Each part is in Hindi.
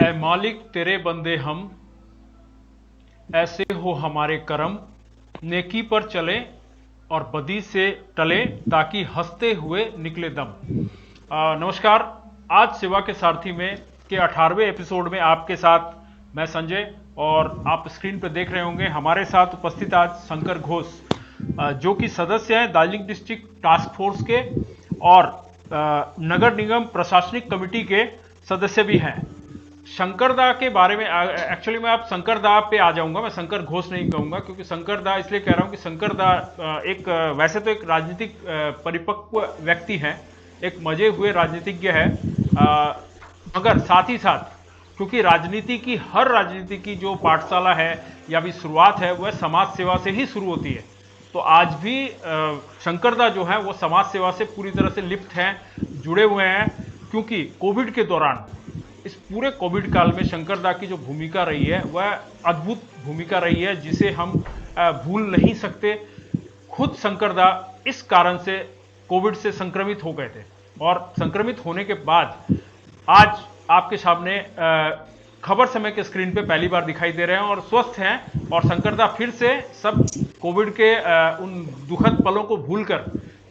ऐ मालिक तेरे बंदे हम, ऐसे हो हमारे करम, नेकी पर चले और बदी से टले, ताकि हंसते हुए निकले दम। नमस्कार। आज सेवा के सारथी में के 18वें एपिसोड में आपके साथ मैं संजय, और आप स्क्रीन पर देख रहे होंगे हमारे साथ उपस्थित आज शंकर घोष, जो कि सदस्य हैं दार्जिलिंग डिस्ट्रिक्ट टास्क फोर्स के और नगर निगम प्रशासनिक कमेटी के सदस्य भी हैं। शंकरदा के बारे में एक्चुअली मैं आप शंकरदा पे आ जाऊंगा, मैं शंकर घोष नहीं कहूंगा, क्योंकि शंकरदा इसलिए कह रहा हूं कि शंकरदा एक वैसे तो एक राजनीतिक परिपक्व व्यक्ति हैं, एक मजे हुए राजनीतिज्ञ है, मगर साथ ही साथ क्योंकि हर राजनीति की जो पाठशाला है या भी शुरुआत है वह समाज सेवा से ही शुरू होती है। तो आज भी शंकरदा जो है वो समाज सेवा से पूरी तरह से लिप्त हैं, जुड़े हुए हैं, क्योंकि कोविड के दौरान, इस पूरे कोविड काल में शंकरदा की जो भूमिका रही है वह अद्भुत भूमिका रही है, जिसे हम भूल नहीं सकते। खुद शंकरदा इस कारण से कोविड से संक्रमित हो गए थे, और संक्रमित होने के बाद आज आपके सामने खबर समय के स्क्रीन पे पहली बार दिखाई दे रहे हैं और स्वस्थ हैं, और शंकरदा फिर से सब कोविड के उन दुखद पलों को भूलकर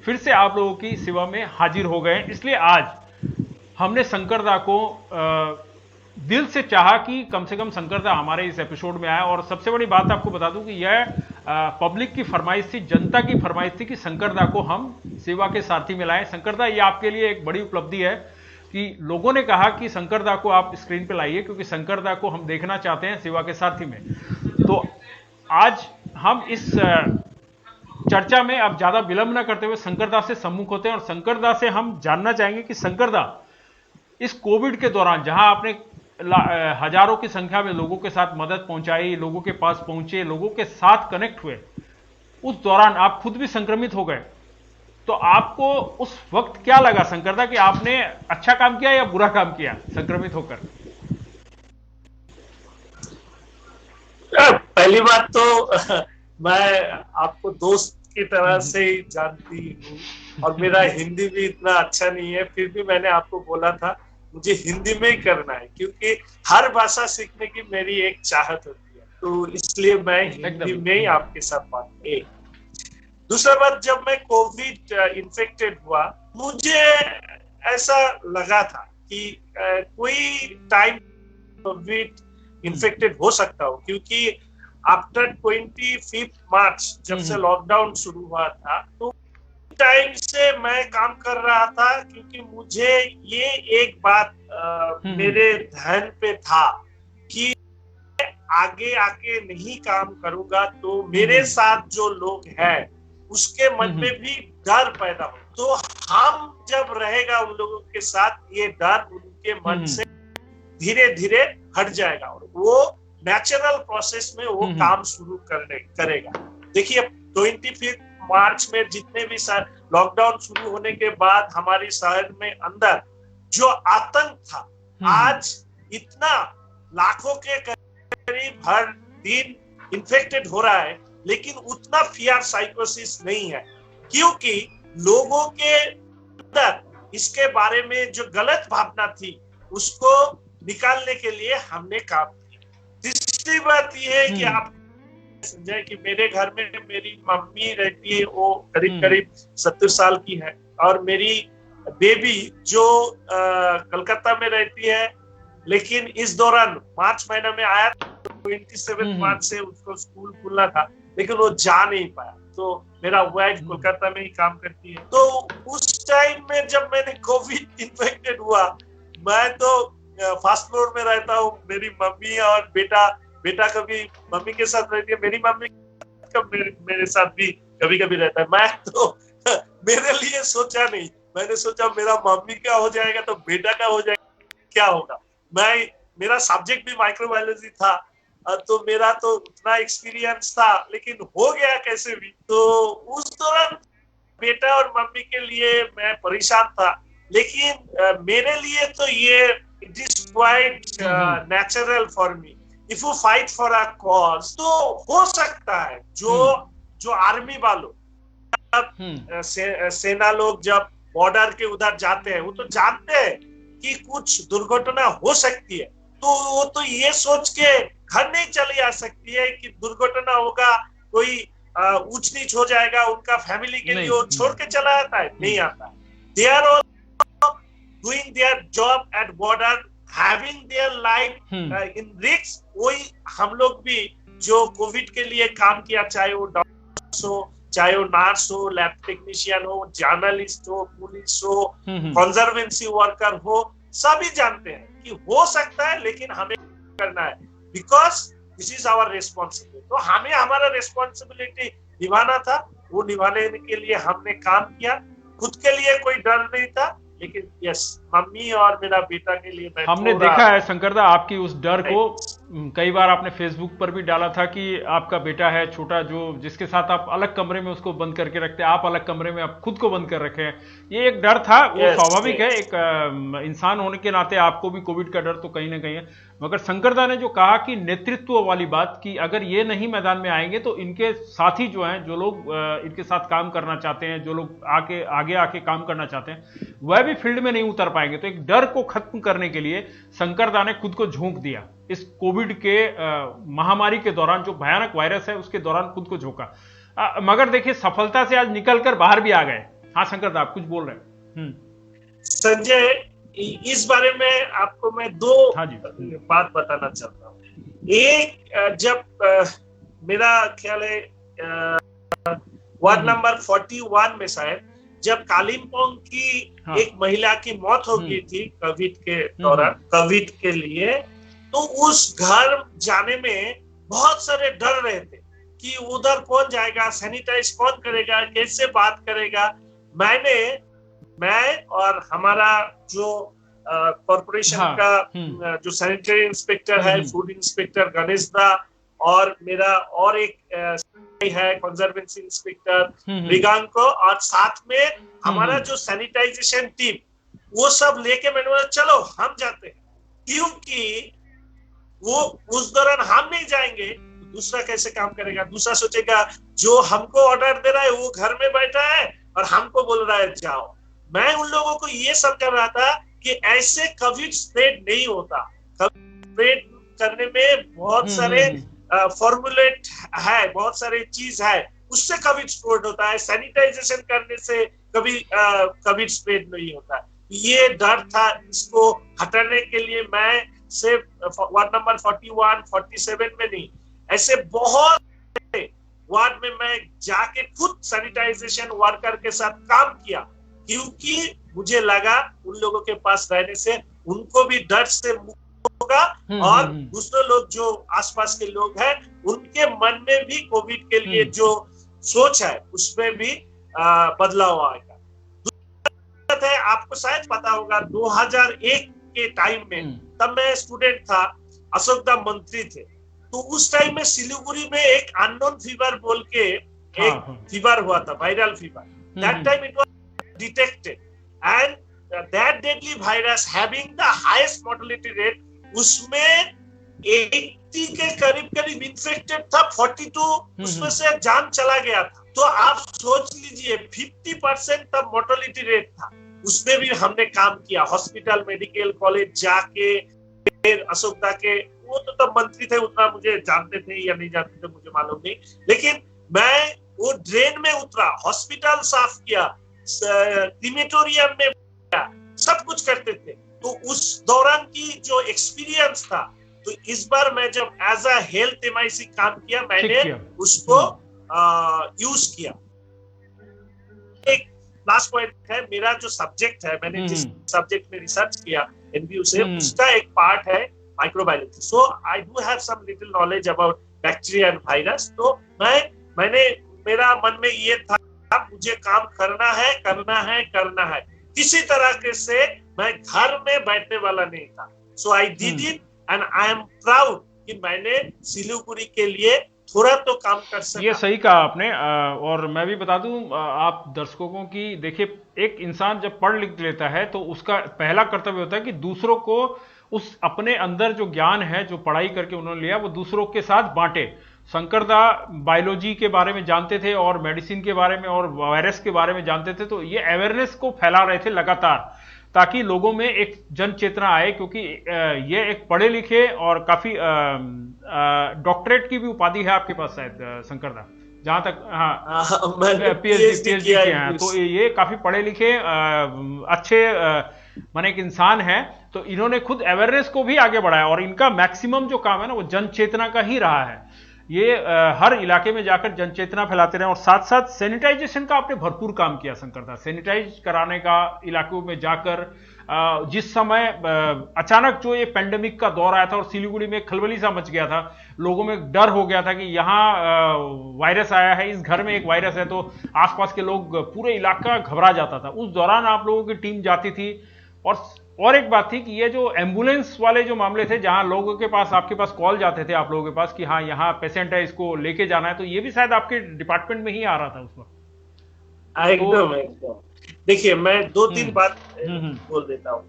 फिर से आप लोगों की सेवा में हाजिर हो गए। इसलिए आज हमने शंकरदा को दिल से चाहा कि कम से कम शंकरदा हमारे इस एपिसोड में आए। और सबसे बड़ी बात आपको बता दूं कि यह पब्लिक की फरमाइश थी, जनता की फरमाइश थी कि शंकरदा को हम सेवा के सारथी में लाएं। शंकरदा, ये आपके लिए एक बड़ी उपलब्धि है कि लोगों ने कहा कि शंकरदा को आप स्क्रीन पे लाइए, क्योंकि शंकरदा को हम देखना चाहते हैं सेवा के सारथी में। तो आज हम इस चर्चा में अब ज्यादा विलंब न करते हुए शंकरदा से सम्मुख होते हैं, और शंकरदा से हम जानना चाहेंगे कि शंकरदा, इस कोविड के दौरान जहां आपने हजारों की संख्या में लोगों के साथ मदद पहुंचाई, लोगों के पास पहुंचे, लोगों के साथ कनेक्ट हुए, उस दौरान आप खुद भी संक्रमित हो गए, तो आपको उस वक्त क्या लगा शंकरदा कि आपने अच्छा काम किया या बुरा काम किया संक्रमित होकर? पहली बात तो मैं आपको दोस्त की तरह से ही जानती हूँ, और मेरा हिंदी भी इतना अच्छा नहीं है, फिर भी मैंने आपको बोला था मुझे हिंदी में ही करना है, क्योंकि हर भाषा सीखने की मेरी एक चाहत होती है, तो इसलिए मैं हिंदी में ही आपके साथ बात की। दूसरा बात, जब मैं कोविड इन्फेक्टेड हुआ, मुझे ऐसा लगा था कि कोई टाइम कोविड इन्फेक्टेड हो सकता हो, क्योंकि आफ्टर 25 मार्च जब से लॉकडाउन शुरू हुआ था, तो टाइम से मैं काम कर रहा था, क्योंकि मुझे ये एक बात मेरे ध्यान पे था कि आगे आके नहीं काम करूंगा तो मेरे साथ जो लोग हैं उसके मन में भी डर पैदा हो, तो हम जब रहेगा उन लोगों के साथ, ये डर उनके मन से धीरे धीरे हट जाएगा और वो नेचुरल प्रोसेस में वो काम शुरू करेगा। देखिए, 25 मार्च में जितने भी लॉकडाउन शुरू होने के बाद हमारी शहर में अंदर जो आतंक था, आज इतना लाखों के करीब हर दिन इन्फेक्टेड हो रहा है, लेकिन उतना फियर साइकोसिस नहीं है, क्योंकि लोगों के अंदर इसके बारे में जो गलत भावना थी उसको निकालने के लिए हमने काम किया। तीसरी बात यह है कि आप समझे कि मेरे घर में मेरी मम्मी रहती है, वो करीब करीब 70 साल की है, और मेरी बेबी जो कलकत्ता में रहती है, लेकिन इस दौरान मार्च महीना में आया, 27 मार्च से उसको स्कूल खुलना था, लेकिन वो जा नहीं पाया, तो मेरा वाइफ कोलकाता में ही काम करती है। तो उस टाइम में जब मैंने कोविड इन्फेक्टेड हुआ, मैं तो फर्स्ट फ्लोर में रहता हूँ, मेरी मम्मी और बेटा कभी मम्मी के साथ रहती है, मेरी मम्मी मेरे साथ भी कभी कभी रहता है। मैं तो मेरे लिए सोचा नहीं, मैंने सोचा मेरा मम्मी का हो जाएगा तो बेटा का हो जाएगा, क्या होगा। मेरा सब्जेक्ट भी माइक्रोबायोलॉजी था, तो मेरा तो उतना एक्सपीरियंस था, लेकिन हो गया कैसे भी। तो उस दौरान बेटा और मम्मी के लिए मैं परेशान था, लेकिन मेरे लिए तो ये it is quite natural for me. If you fight for a cause, तो हो सकता है जो आर्मी वालों, सेना लोग जब बॉर्डर के उधर जाते हैं, वो तो जानते हैं कि कुछ दुर्घटना हो सकती है, तो वो तो ये सोच के घर नहीं चली आ सकती है कि दुर्घटना होगा, कोई ऊंच नीच हो जाएगा उनका फैमिली के लिए, वो छोड़ के चला आता है, नहीं आता। They are doing their job at border, having their life in risk. वही हम लोग भी जो कोविड के लिए काम किया, चाहे वो डॉक्टर्स हो, चाहे वो नर्स हो, लैब टेक्नीशियन हो, जर्नलिस्ट हो, पुलिस हो, कंजर्वेंसी वर्कर हो, सभी जानते हैं कि हो सकता है, लेकिन हमें करना है, because this is our responsibility. तो हमें हमारा रिस्पॉन्सिबिलिटी निभाना था, वो निभाने के लिए हमने काम किया। खुद के लिए कोई डर नहीं था, लेकिन यस, मम्मी और मेरा बेटा के लिए मैं हमने देखा है शंकर दा आपकी उस डर को। कई बार आपने फेसबुक पर भी डाला था कि आपका बेटा है छोटा, जो जिसके साथ आप अलग कमरे में उसको बंद करके रखते हैं, आप अलग कमरे में आप खुद को बंद कर रखे हैं। ये एक डर था, वो स्वाभाविक है, एक इंसान होने के नाते आपको भी कोविड का डर तो कहीं ना कहीं है। मगर शंकर दा ने जो कहा कि नेतृत्व वाली बात, कि अगर ये नहीं मैदान में आएंगे तो इनके साथी जो हैं, जो लोग इनके साथ काम करना चाहते हैं, जो लोग आगे आके काम करना चाहते हैं, वह भी फील्ड में नहीं उतर पाएंगे। तो एक डर को खत्म करने के लिए शंकर दा ने खुद को झोंक दिया। इस कोविड के महामारी के दौरान, जो भयानक वायरस है उसके दौरान खुद को झोंका। मगर देखिए सफलता से आज निकलकर बाहर भी आ गए। हाँ शंकर दा, आप कुछ बोल रहे हैं। संजय, इस बारे में आपको मैं दो बात बताना चाहता हूँ। एक, जब मेरा ख्याल है वार्ड नंबर 41 में शायद, जब कालिम्पोंग की एक महिला की मौत हो गई थी कोविड के दौरान, कोविड के लिए, तो उस घर जाने में बहुत सारे डर रहे थे कि उधर कौन जाएगा, सैनिटाइज कौन करेगा, कैसे बात करेगा। मैं और हमारा जो कॉर्पोरेशन का जो सैनिटरी इंस्पेक्टर है, फूड इंस्पेक्टर गणेश दा, और मेरा और एक है कंजर्वेंसी इंस्पेक्टर रिगांको, और साथ में हमारा जो सैनिटाइजेशन टीम, वो सब लेके मैंने बोला चलो हम जाते हैं, क्योंकि वो उस दौरान हम नहीं जाएंगे तो दूसरा कैसे काम करेगा। दूसरा सोचेगा जो हमको ऑर्डर दे रहा है वो घर में बैठा है और हमको बोल रहा है जाओ। मैं उन लोगों को ये समझा रहा था कि ऐसे कोविड स्प्रेड नहीं होता। स्प्रेड करने में बहुत सारे फॉर्मुलेट है, बहुत सारे चीज है, उससे कोविड स्प्रेड होता है। सैनिटाइजेशन करने से कभी कोविड स्प्रेड नहीं होता। ये डर था, इसको हटाने के लिए मैं सिर्फ वार्ड नंबर 41, 47 में नहीं, ऐसे बहुत वार्ड में मैं जाके खुद सैनिटाइजेशन वर्कर के साथ काम किया, क्योंकि मुझे लगा उन लोगों के पास रहने से उनको भी डर से मुक्त होगा, और दूसरे लोग जो आसपास के लोग हैं उनके मन में भी कोविड के लिए जो सोच है उसमें भी बदलाव आएगा। दूसरी है, आपको शायद पता होगा 2001 के टाइम में, तब मैं स्टूडेंट था, अशोक दा मंत्री थे, तो उस टाइम में सिलीगुड़ी में एक अननोन फीवर बोल के एक फीवर हुआ था, viral fever. That time it was detected and that deadly virus having the highest mortality rate, उसमें 80 के करीब इन्फेक्टेड था, 42 उसमें से जान चला गया था। तो आप सोच लीजिए 50% तब मोर्टेलिटी रेट था। उसमें भी हमने काम किया, हॉस्पिटल, मेडिकल कॉलेज जाके, फिर अशोक दा के, वो तो तब मंत्री थे, उतना मुझे जानते थे या नहीं जानते थे मुझे मालूम नहीं, लेकिन मैं वो ड्रेन में उतरा, हॉस्पिटल साफ किया, क्रीमेटोरियम में किया, सब कुछ करते थे। तो उस दौरान की जो एक्सपीरियंस था, तो इस बार मैं जब एज अ हेल्थ एमआईसी काम किया, मैंने उसको यूज किया। एक लास्ट पॉइंट है, मेरा जो सब्जेक्ट है, मैंने जिस सब्जेक्ट में रिसर्च किया एनबीयू से, उसका एक पार्ट है microbiology. So I do have some little knowledge about bacteria and virus. तो मैंने मेरा मन में ये था, मुझे काम करना है, किसी तरह के से मैं घर में बैठने वाला नहीं था। So I did it and I am proud कि मैंने सिलीगुड़ी के लिए थोड़ा तो काम कर सका। ये सही कहा आपने। और मैं भी बता दूं आप दर्शकों को कि देखिए, एक इंसान जब पढ़ लिख लेता है तो उसका पहला कर्तव्य होता है कि दूसरों को उस अपने अंदर जो ज्ञान है, जो पढ़ाई करके उन्होंने लिया, वो दूसरों के साथ बांटे। शंकर दा बायोलॉजी के बारे में जानते थे और मेडिसिन के बारे में और वायरस के बारे में जानते थे, तो ये अवेयरनेस को फैला रहे थे लगातार। ताकि लोगों में एक जन चेतना आए, क्योंकि ये एक पढ़े लिखे और काफी डॉक्टरेट की भी उपाधि है आपके पास शायद शंकर दा, जहां तक, हाँ, मैंने पीएचडी पीएचडी पीएचडी किया किए हैं, इंग्लिश। तो ये काफी पढ़े लिखे अच्छे माने एक इंसान है। तो इन्होंने खुद अवेयरनेस को भी आगे बढ़ाया, और इनका मैक्सिमम जो काम है ना वो जन चेतना का ही रहा है। ये हर इलाके में जाकर जन चेतना फैलाते रहे, और साथ साथ सैनिटाइजेशन का आपने भरपूर काम किया शंकर दा, सैनिटाइज कराने का इलाकों में जाकर। जिस समय अचानक जो ये पेंडेमिक का दौर आया था और सिलीगुड़ी में खलबली सा मच गया था, लोगों में डर हो गया था कि यहाँ वायरस आया है, इस घर में एक वायरस है, तो आसपास के लोग, पूरे इलाका घबरा जाता था। उस दौरान आप लोगों की टीम जाती थी। और एक बात थी कि ये जो एम्बुलेंस वाले जो मामले थे, जहां लोगों के पास, आपके पास कॉल जाते थे आप लोगों के पास कि हाँ यहाँ पेशेंट है, इसको लेके जाना है, तो ये भी शायद आपके डिपार्टमेंट में ही आ रहा था उस वक्त। एकदम एकदम। देखिए, मैं दो तीन बात बोल देता हूँ।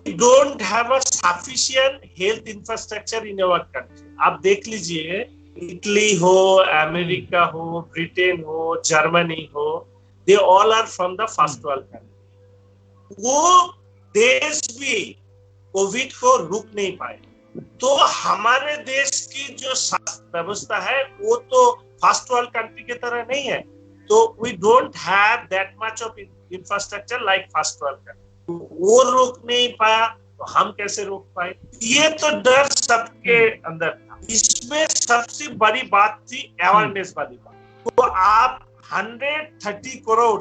We don't have a sufficient health infrastructure in our country. आप देख लीजिए, इटली हो, अमेरिका हो, ब्रिटेन हो, जर्मनी हो, they all are from the first world country. वो देश भी कोविड को रुक नहीं पाए। तो हमारे देश की जो स्वास्थ्य व्यवस्था है वो तो फर्स्ट वर्ल्ड कंट्री की तरह नहीं है। तो we don't have that much of infrastructure like first world country. वो रोक नहीं पाया तो हम कैसे रोक पाए? ये तो डर सबके अंदर था। इसमें सबसे बड़ी बात थी अवेयरनेस वाली बात। तो आप 130 करोड़,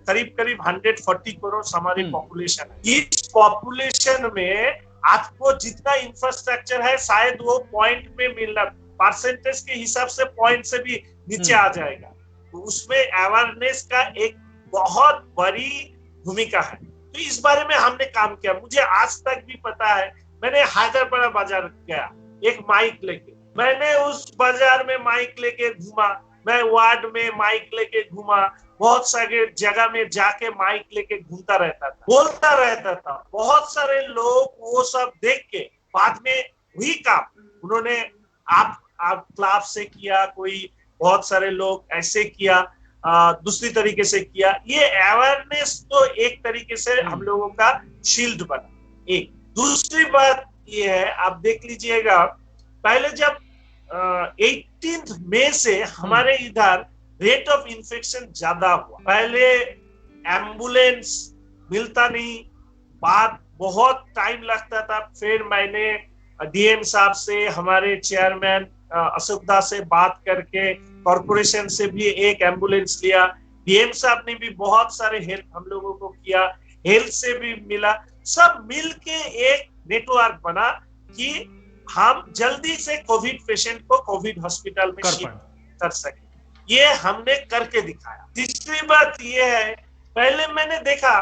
करीब 140 करोड़ हमारी पॉपुलेशन है। इस पॉपुलेशन में आपको जितना इंफ्रास्ट्रक्चर है शायद वो पॉइंट में मिलना, परसेंटेज के हिसाब से पॉइंट से भी नीचे आ जाएगा। तो उसमें अवेयरनेस का एक बहुत बड़ी भूमिका है। तो इस बारे में हमने काम किया। मुझे आज तक भी पता है, मैंने हैदराबाद बाजार गया एक माइक लेके, मैंने उस बाजार में माइक लेके घूमा, मैं वार्ड में माइक लेके घूमा, बहुत सारे जगह में जाके माइक लेके घूमता रहता था, बोलता रहता था। बहुत सारे लोग वो सब देख के बाद में वही काम उन्होंने आप क्लास से किया, कोई बहुत सारे लोग ऐसे किया, दूसरी तरीके से किया। ये अवेयरनेस तो एक तरीके से हम लोगों का शील्ड बना। एक दूसरी बात ये है, आप देख लीजिएगा, पहले जब 18 मई से हमारे इधर रेट ऑफ इन्फेक्शन ज्यादा हुआ। पहले एम्बुलेंस मिलता नहीं, बात बहुत टाइम लगता था। फिर मैंने डीएम साहब से, हमारे चेयरमैन अशोक दास से बात करके कॉर्पोरेशन से भी एक एम्बुलेंस लिया। डीएम साहब ने भी बहुत सारे हेल्प हम लोगों को किया, हेल्थ से भी मिला। सब मिलके एक नेटवर्क बना कि हम जल्दी से कोविड पेशेंट को कोविड हॉस्पिटल में शिफ्ट कर सके। ये हमने करके दिखाया। तीसरी बात ये है, पहले मैंने देखा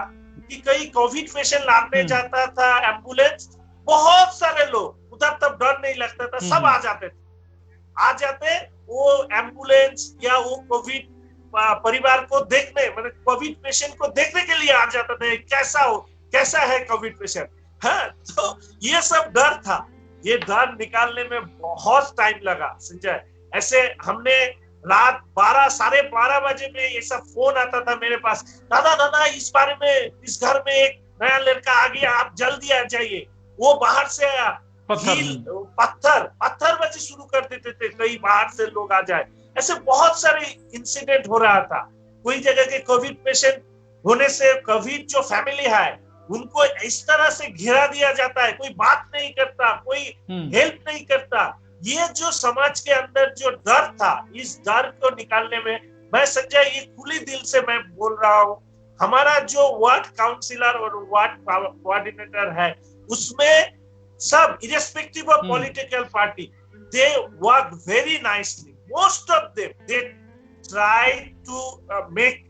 कि कई कोविड पेशेंट लाने जाता था एम्बुलेंस, बहुत सारे लोग उधर, तब डर नहीं लगता था, सब आ जाते वो एम्बुलेंस या वो कोविड परिवार को देखने, मतलब कोविड पेशेंट को देखने के लिए आ जाता था, कैसा है कोविड पेशेंट। हाँ, तो ये सब डर था। ये डर निकालने में बहुत टाइम लगा संजय। ऐसे हमने रात 12, साढ़े 12 बजे में ये सब फोन आता था मेरे पास, दादा इस बारे में, इस घर में एक नया लड़का आ गया, आप जल्दी आ जाइए। वो बाहर से आया, पत्थर बचे शुरू कर देते थे, कई बाहर से लोग आ जाए। ऐसे बहुत सारे इंसिडेंट हो रहा था। कोई जगह के कोविड पेशेंट होने से कोविड जो फैमिली है उनको इस तरह से घेरा दिया जाता है, कोई बात नहीं करता, कोई हेल्प नहीं करता। ये जो समाज के अंदर जो डर था, इस डर को निकालने में मैं संजय, ये खुली दिल से मैं बोल रहा हूँ, हमारा जो वार्ड काउंसिलर और वार्ड कोऑर्डिनेटर है, उसमें सब irrespective of political party, they work very nicely. Most of them they try to make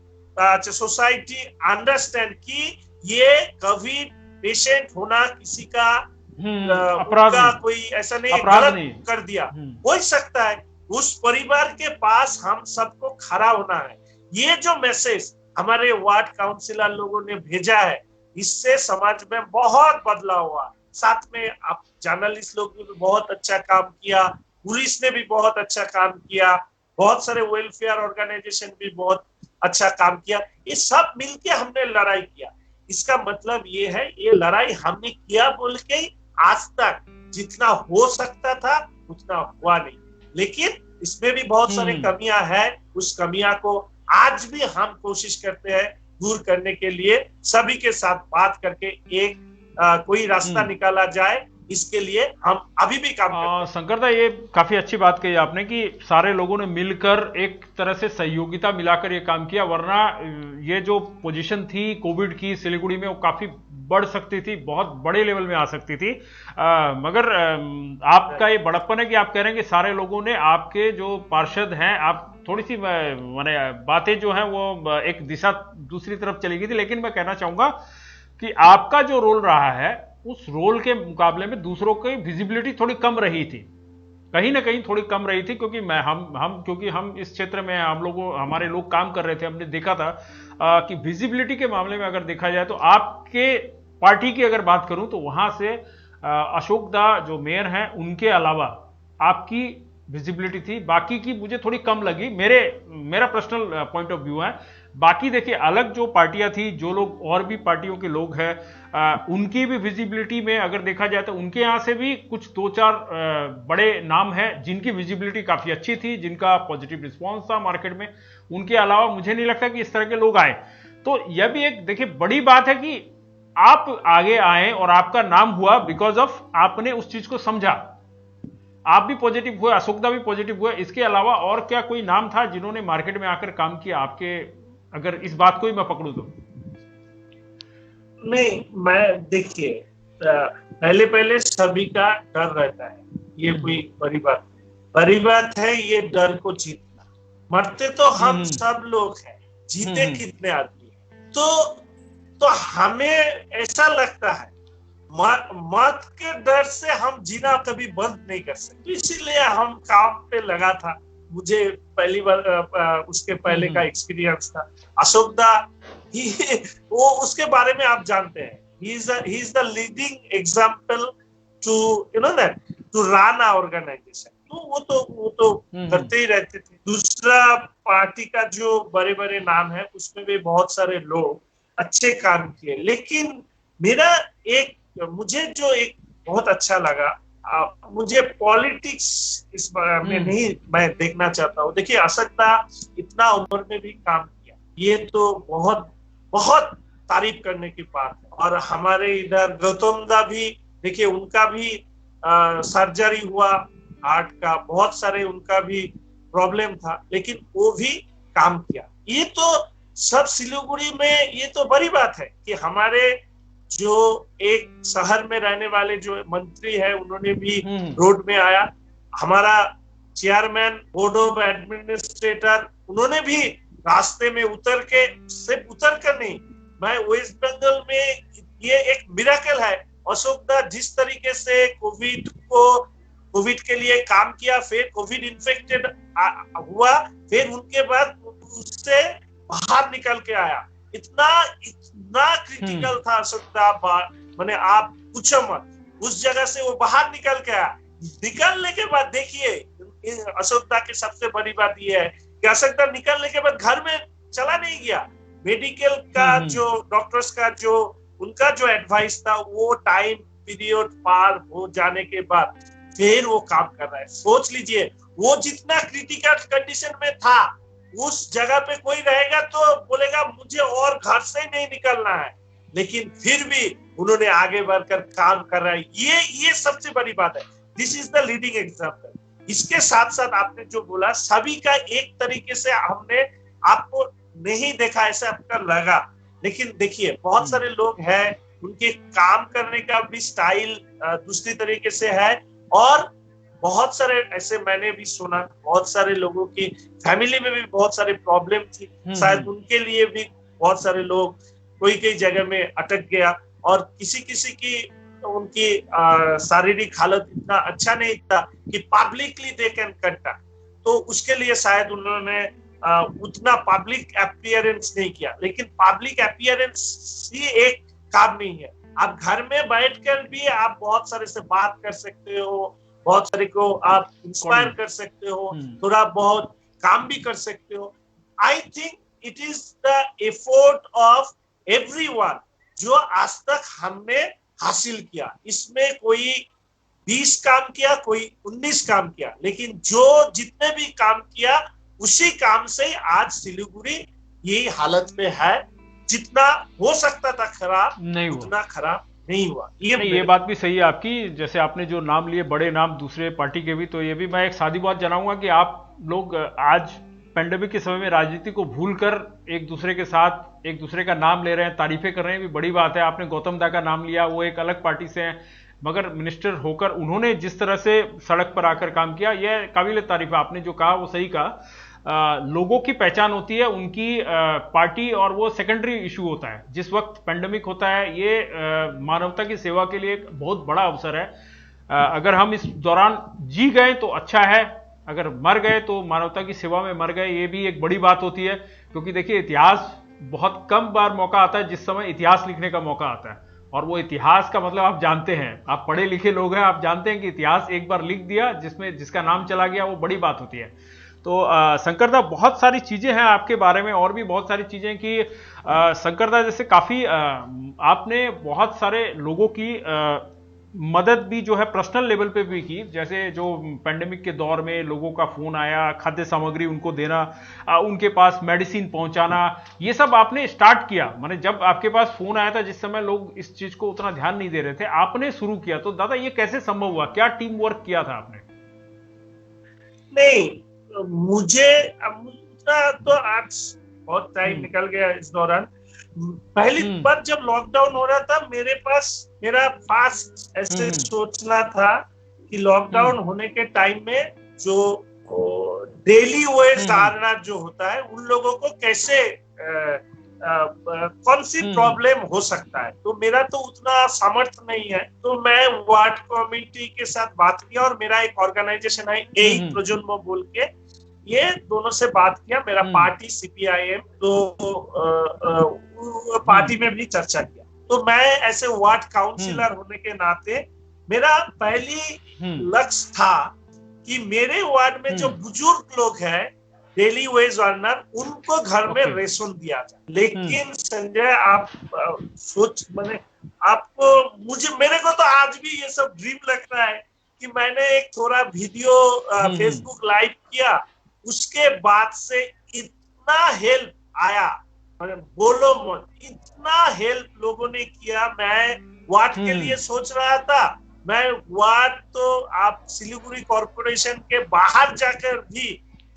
society understand कि ये कोविड पेशेंट होना किसी का अपराध, कोई ऐसा नहीं, गलत कर दिया हो सकता है। उस परिवार के पास हम सबको खड़ा होना है। ये जो मैसेज हमारे वार्ड काउंसिलर लोगों ने भेजा है, इससे समाज में बहुत बदलाव हुआ। साथ में आप जर्नलिस्ट लोग ने भी बहुत अच्छा काम किया, पुलिस ने भी बहुत अच्छा काम किया, बहुत सारे वेलफेयर ऑर्गेनाइजेशन भी बहुत अच्छा काम किया। ये सब मिलके हमने लड़ाई किया। इसका मतलब ये है, ये लड़ाई हमने किया बोल के ही आज तक जितना हो सकता था उतना हुआ नहीं। लेकिन इसमें भी बहुत सारी कमियां हैं, उस कमियां को आज भी हम कोशिश करते हैं दूर करने के लिए, सभी के साथ बात करके एक कोई रास्ता निकाला जाए, इसके लिए हम अभी भी काम करते हैं। शंकर दा, ये काफी अच्छी बात कही आपने कि सारे लोगों ने मिलकर एक तरह से सहयोगिता मिलाकर ये काम किया, वरना ये जो पोजीशन थी कोविड की सिलीगुड़ी में वो काफी बढ़ सकती थी, बहुत बड़े लेवल में आ सकती थी। मगर आपका ये बड़प्पन है कि आप कह रहे हैं कि सारे लोगों ने, आपके जो पार्षद हैं, आप थोड़ी सी माने बातें जो हैं वो एक दिशा दूसरी तरफ चली गई थी, लेकिन मैं कहना चाहूंगा कि आपका जो रोल रहा है उस रोल के मुकाबले में दूसरों की विजिबिलिटी थोड़ी कम रही थी, कहीं ना कहीं थोड़ी कम रही थी, क्योंकि क्योंकि हम इस क्षेत्र में हमारे लोग काम कर रहे थे, हमने देखा था कि विजिबिलिटी के मामले में अगर देखा जाए तो आपके पार्टी की अगर बात करूं तो वहां से अशोक दा जो मेयर हैं उनके अलावा आपकी विजिबिलिटी थी, बाकी की मुझे थोड़ी कम लगी, मेरा पर्सनल पॉइंट ऑफ व्यू है। बाकी देखिए अलग जो पार्टियां थी, जो लोग और भी पार्टियों के लोग हैं, उनकी भी विजिबिलिटी में अगर देखा जाए तो उनके यहां से भी कुछ 2-4 बड़े नाम हैं जिनकी विजिबिलिटी काफी अच्छी थी, जिनका पॉजिटिव रिस्पॉन्स था मार्केट में। उनके अलावा मुझे नहीं लगता कि इस तरह के लोग आए। तो यह भी एक देखिए बड़ी बात है कि आप आगे आए और आपका नाम हुआ बिकॉज ऑफ आपने उस चीज को समझा, आप भी पॉजिटिव हुए, अशोकदा भी पॉजिटिव हुए। इसके अलावा और क्या कोई नाम था जिन्होंने मार्केट में आकर काम किया आपके, अगर इस बात को ही मैं पकड़ू तो? नहीं, मैं देखिए पहले सभी का डर रहता है, ये कोई बड़ी बात है ये डर को जीतना। मरते तो हम सब लोग हैं, जीते कितने आदमी हैं। तो हमें ऐसा लगता है मौत के डर से हम जीना कभी बंद नहीं कर सकते, इसीलिए हम काम पे लगा था। मुझे पहली बार उसके पहले का एक्सपीरियंस था। अशोक दा वो उसके बारे में आप जानते हैं, he is the leading example to to run our organization। तो वो तो करते ही रहते थे। दूसरा पार्टी का जो बड़े बड़े नाम है उसमें भी बहुत सारे लोग अच्छे काम किए, लेकिन मुझे जो एक बहुत अच्छा लगा, मुझे पॉलिटिक्स इस बारे में नहीं मैं देखना चाहता हूँ। देखिए अशोक दा इतना उम्र में भी काम किया, ये तो बहुत बहुत तारीफ करने की बात है। और हमारे इधर गौतम दा भी देखिए, उनका भी सर्जरी हुआ हार्ट का, बहुत सारे उनका भी प्रॉब्लम था, लेकिन वो भी काम किया। ये तो सब सिलीगुड़ी में ये तो बड़ी बात है कि हमारे जो एक शहर में रहने वाले जो मंत्री है उन्होंने भी रोड में आया। हमारा चेयरमैन बोर्ड ऑफ एडमिनिस्ट्रेटर उन्होंने भी रास्ते में उतर कर नहीं, मैं वेस्ट बंगाल में ये एक मिरेकल है। अशोक दा जिस तरीके से कोविड के लिए काम किया, फिर कोविड इन्फेक्टेड हुआ, फिर उनके बाद उससे बाहर निकल के आया। इतना क्रिटिकल था अशोक दा, मैंने आप पूछो मत, उस जगह से वो बाहर निकल के आया। निकलने के बाद देखिए अशोक दा की सबसे बड़ी बात ये है कि अशोक दा निकलने के बाद घर में चला नहीं गया। मेडिकल का जो डॉक्टर्स का जो उनका जो एडवाइस था, वो टाइम पीरियड पार हो जाने के बाद फिर वो काम कर रहा है। सोच लीजिए, वो जितना क्रिटिकल कंडीशन में था, उस जगह पे कोई रहेगा तो बोलेगा मुझे और घर से नहीं निकलना है, लेकिन फिर भी उन्होंने आगे बढ़कर काम कर रहा है। ये सबसे बड़ी बात है। This is the leading example. इसके साथ साथ आपने जो बोला, सभी का एक तरीके से हमने आपको नहीं देखा ऐसा आपका लगा, लेकिन देखिए बहुत सारे लोग हैं, उनके काम करने का भी स्टाइल दूसरी तरीके से है। और बहुत सारे ऐसे मैंने भी सुना, बहुत सारे लोगों की फैमिली में भी बहुत सारे प्रॉब्लम थी, शायद उनके लिए भी बहुत सारे लोग कोई जगह में अटक गया, और किसी की उनकी शारीरिक हालत इतना अच्छा नहीं था कि पब्लिकली दे कैन कंडक्ट, तो उसके लिए शायद उन्होंने उतना पब्लिक अपीयरेंस नहीं किया। लेकिन पब्लिक अपीयरेंस ही एक काम नहीं है। आप घर में बैठकर भी आप बहुत सारे से बात कर सकते हो, बहुत सारे को आप इंस्पायर कर सकते हो, थोड़ा बहुत काम भी कर सकते हो। I think it is the effort of everyone जो आज तक हमने हासिल किया। इसमें कोई 20 काम किया, कोई 19 काम किया, लेकिन जो जितने भी काम किया उसी काम से आज सिलीगुड़ी यही हालत में है। जितना हो सकता था खराब नहीं हुआ, उतना खराब नहीं हुआ। ये बात भी सही है आपकी। जैसे आपने जो नाम लिए बड़े नाम दूसरे पार्टी के भी, तो ये भी मैं एक सादी बात जनाऊंगा कि आप लोग आज पेंडेमिक के समय में राजनीति को भूलकर एक दूसरे के साथ एक दूसरे का नाम ले रहे हैं, तारीफें कर रहे हैं, भी बड़ी बात है। आपने गौतम दा का नाम लिया, वो एक अलग पार्टी से हैं, मगर मिनिस्टर होकर उन्होंने जिस तरह से सड़क पर आकर काम किया, यह काबिल तारीफ है। आपने जो कहा वो सही कहा। लोगों की पहचान होती है उनकी पार्टी, और वो सेकेंडरी इशू होता है। जिस वक्त पेंडेमिक होता है, ये मानवता की सेवा के लिए एक बहुत बड़ा अवसर है। अगर हम इस दौरान जी गए तो अच्छा है, अगर मर गए तो मानवता की सेवा में मर गए, ये भी एक बड़ी बात होती है। क्योंकि देखिए, इतिहास बहुत कम बार मौका आता है जिस समय इतिहास लिखने का मौका आता है, और वो इतिहास का मतलब आप जानते हैं, आप पढ़े लिखे लोग हैं, आप जानते हैं कि इतिहास एक बार लिख दिया जिसमें जिसका नाम चला गया, वो बड़ी बात होती है। तो शंकर दा, बहुत सारी चीजें हैं आपके बारे में, और भी बहुत सारी चीजें कि शंकर दा जैसे काफी आपने बहुत सारे लोगों की मदद भी जो है पर्सनल लेवल पे भी की। जैसे जो पेंडेमिक के दौर में लोगों का फोन आया, खाद्य सामग्री उनको देना, उनके पास मेडिसिन पहुंचाना, ये सब आपने स्टार्ट किया। माने जब आपके पास फोन आया था, जिस समय लोग इस चीज को उतना ध्यान नहीं दे रहे थे, आपने शुरू किया। तो दादा, ये कैसे संभव हुआ? क्या टीम वर्क किया था आपने? नहीं, मुझे उतना तो आज बहुत टाइम निकल गया इस दौरान। पहली बार जब लॉकडाउन हो रहा था, मेरा फास्ट ऐसे सोचना था कि लॉकडाउन होने के टाइम में जो डेली वेज धारणा जो होता है, उन लोगों को कैसे कौन सी प्रॉब्लम हो सकता है। तो मेरा तो उतना सामर्थ्य नहीं है, तो मैं वार्ड कमेटी के साथ बात किया, और मेरा एक ऑर्गेनाइजेशन है एक प्रजन्म बोल के, ये दोनों से बात किया। मेरा पार्टी CPIM, तो पार्टी में भी चर्चा किया। तो मैं ऐसे वार्ड काउंसिलर होने के नाते मेरा पहली लक्ष्य था कि मेरे वार्ड में जो बुजुर्ग लोग हैं, डेली वेज अर्नर, उनको घर में रेशन दिया जाए। लेकिन संजय, आप मैंने आपको मेरे को तो आज भी ये सब ड्रीम लगता है कि मैंने एक थोड़ा वीडियो फेसबुक लाइव किया, उसके बाद से इतना हेल्प आया, बोलो मत, इतना हेल्प लोगों ने किया। मैं वार्ड के लिए सोच रहा था, मैं वार्ड तो आप सिलीगुड़ी कॉर्पोरेशन के बाहर जाकर भी,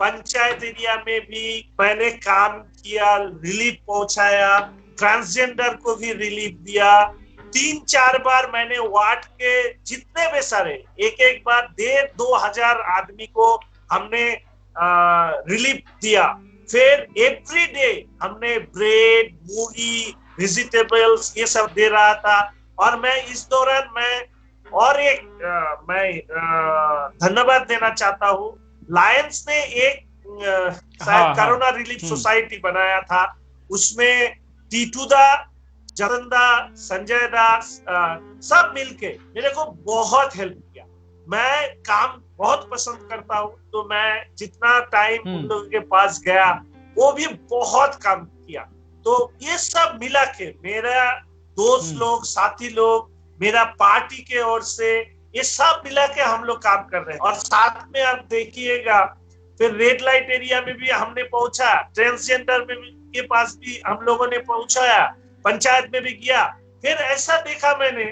पंचायत एरिया में भी मैंने काम किया, रिलीफ पहुंचाया, ट्रांसजेंडर को भी रिलीफ दिया। 3-4 बार मैंने वार्ड के जितने भी सारे, एक बार 1,500-2,000 आदमी को हमने रिलीफ दिया। फिर एवरी डे हमने ब्रेड, मूली, वेजिटेबल्स ये सब दे रहा था। और मैं इस दौरान मैं धन्यवाद देना चाहता हूँ। लायंस ने एक शायद कोरोना रिलीफ सोसाइटी बनाया था, उसमें टीटू दा, जतन दा, संजय दास सब मिलके मेरे को बहुत हेल्प किया। मैं काम बहुत पसंद करता हूँ, तो मैं जितना टाइम उन लोगों के पास गया, वो भी बहुत काम किया। तो ये सब मिला के मेरा दोस्त लोग, साथी लोग, मेरा पार्टी के ओर से, ये सब मिला के हम लोग काम कर रहे हैं। और साथ में आप देखिएगा, फिर रेड लाइट एरिया में भी हमने पहुंचा, ट्रांसजेंडर में के पास भी हम लोगों ने पहुंचाया, पंचायत में भी किया। फिर ऐसा देखा मैंने,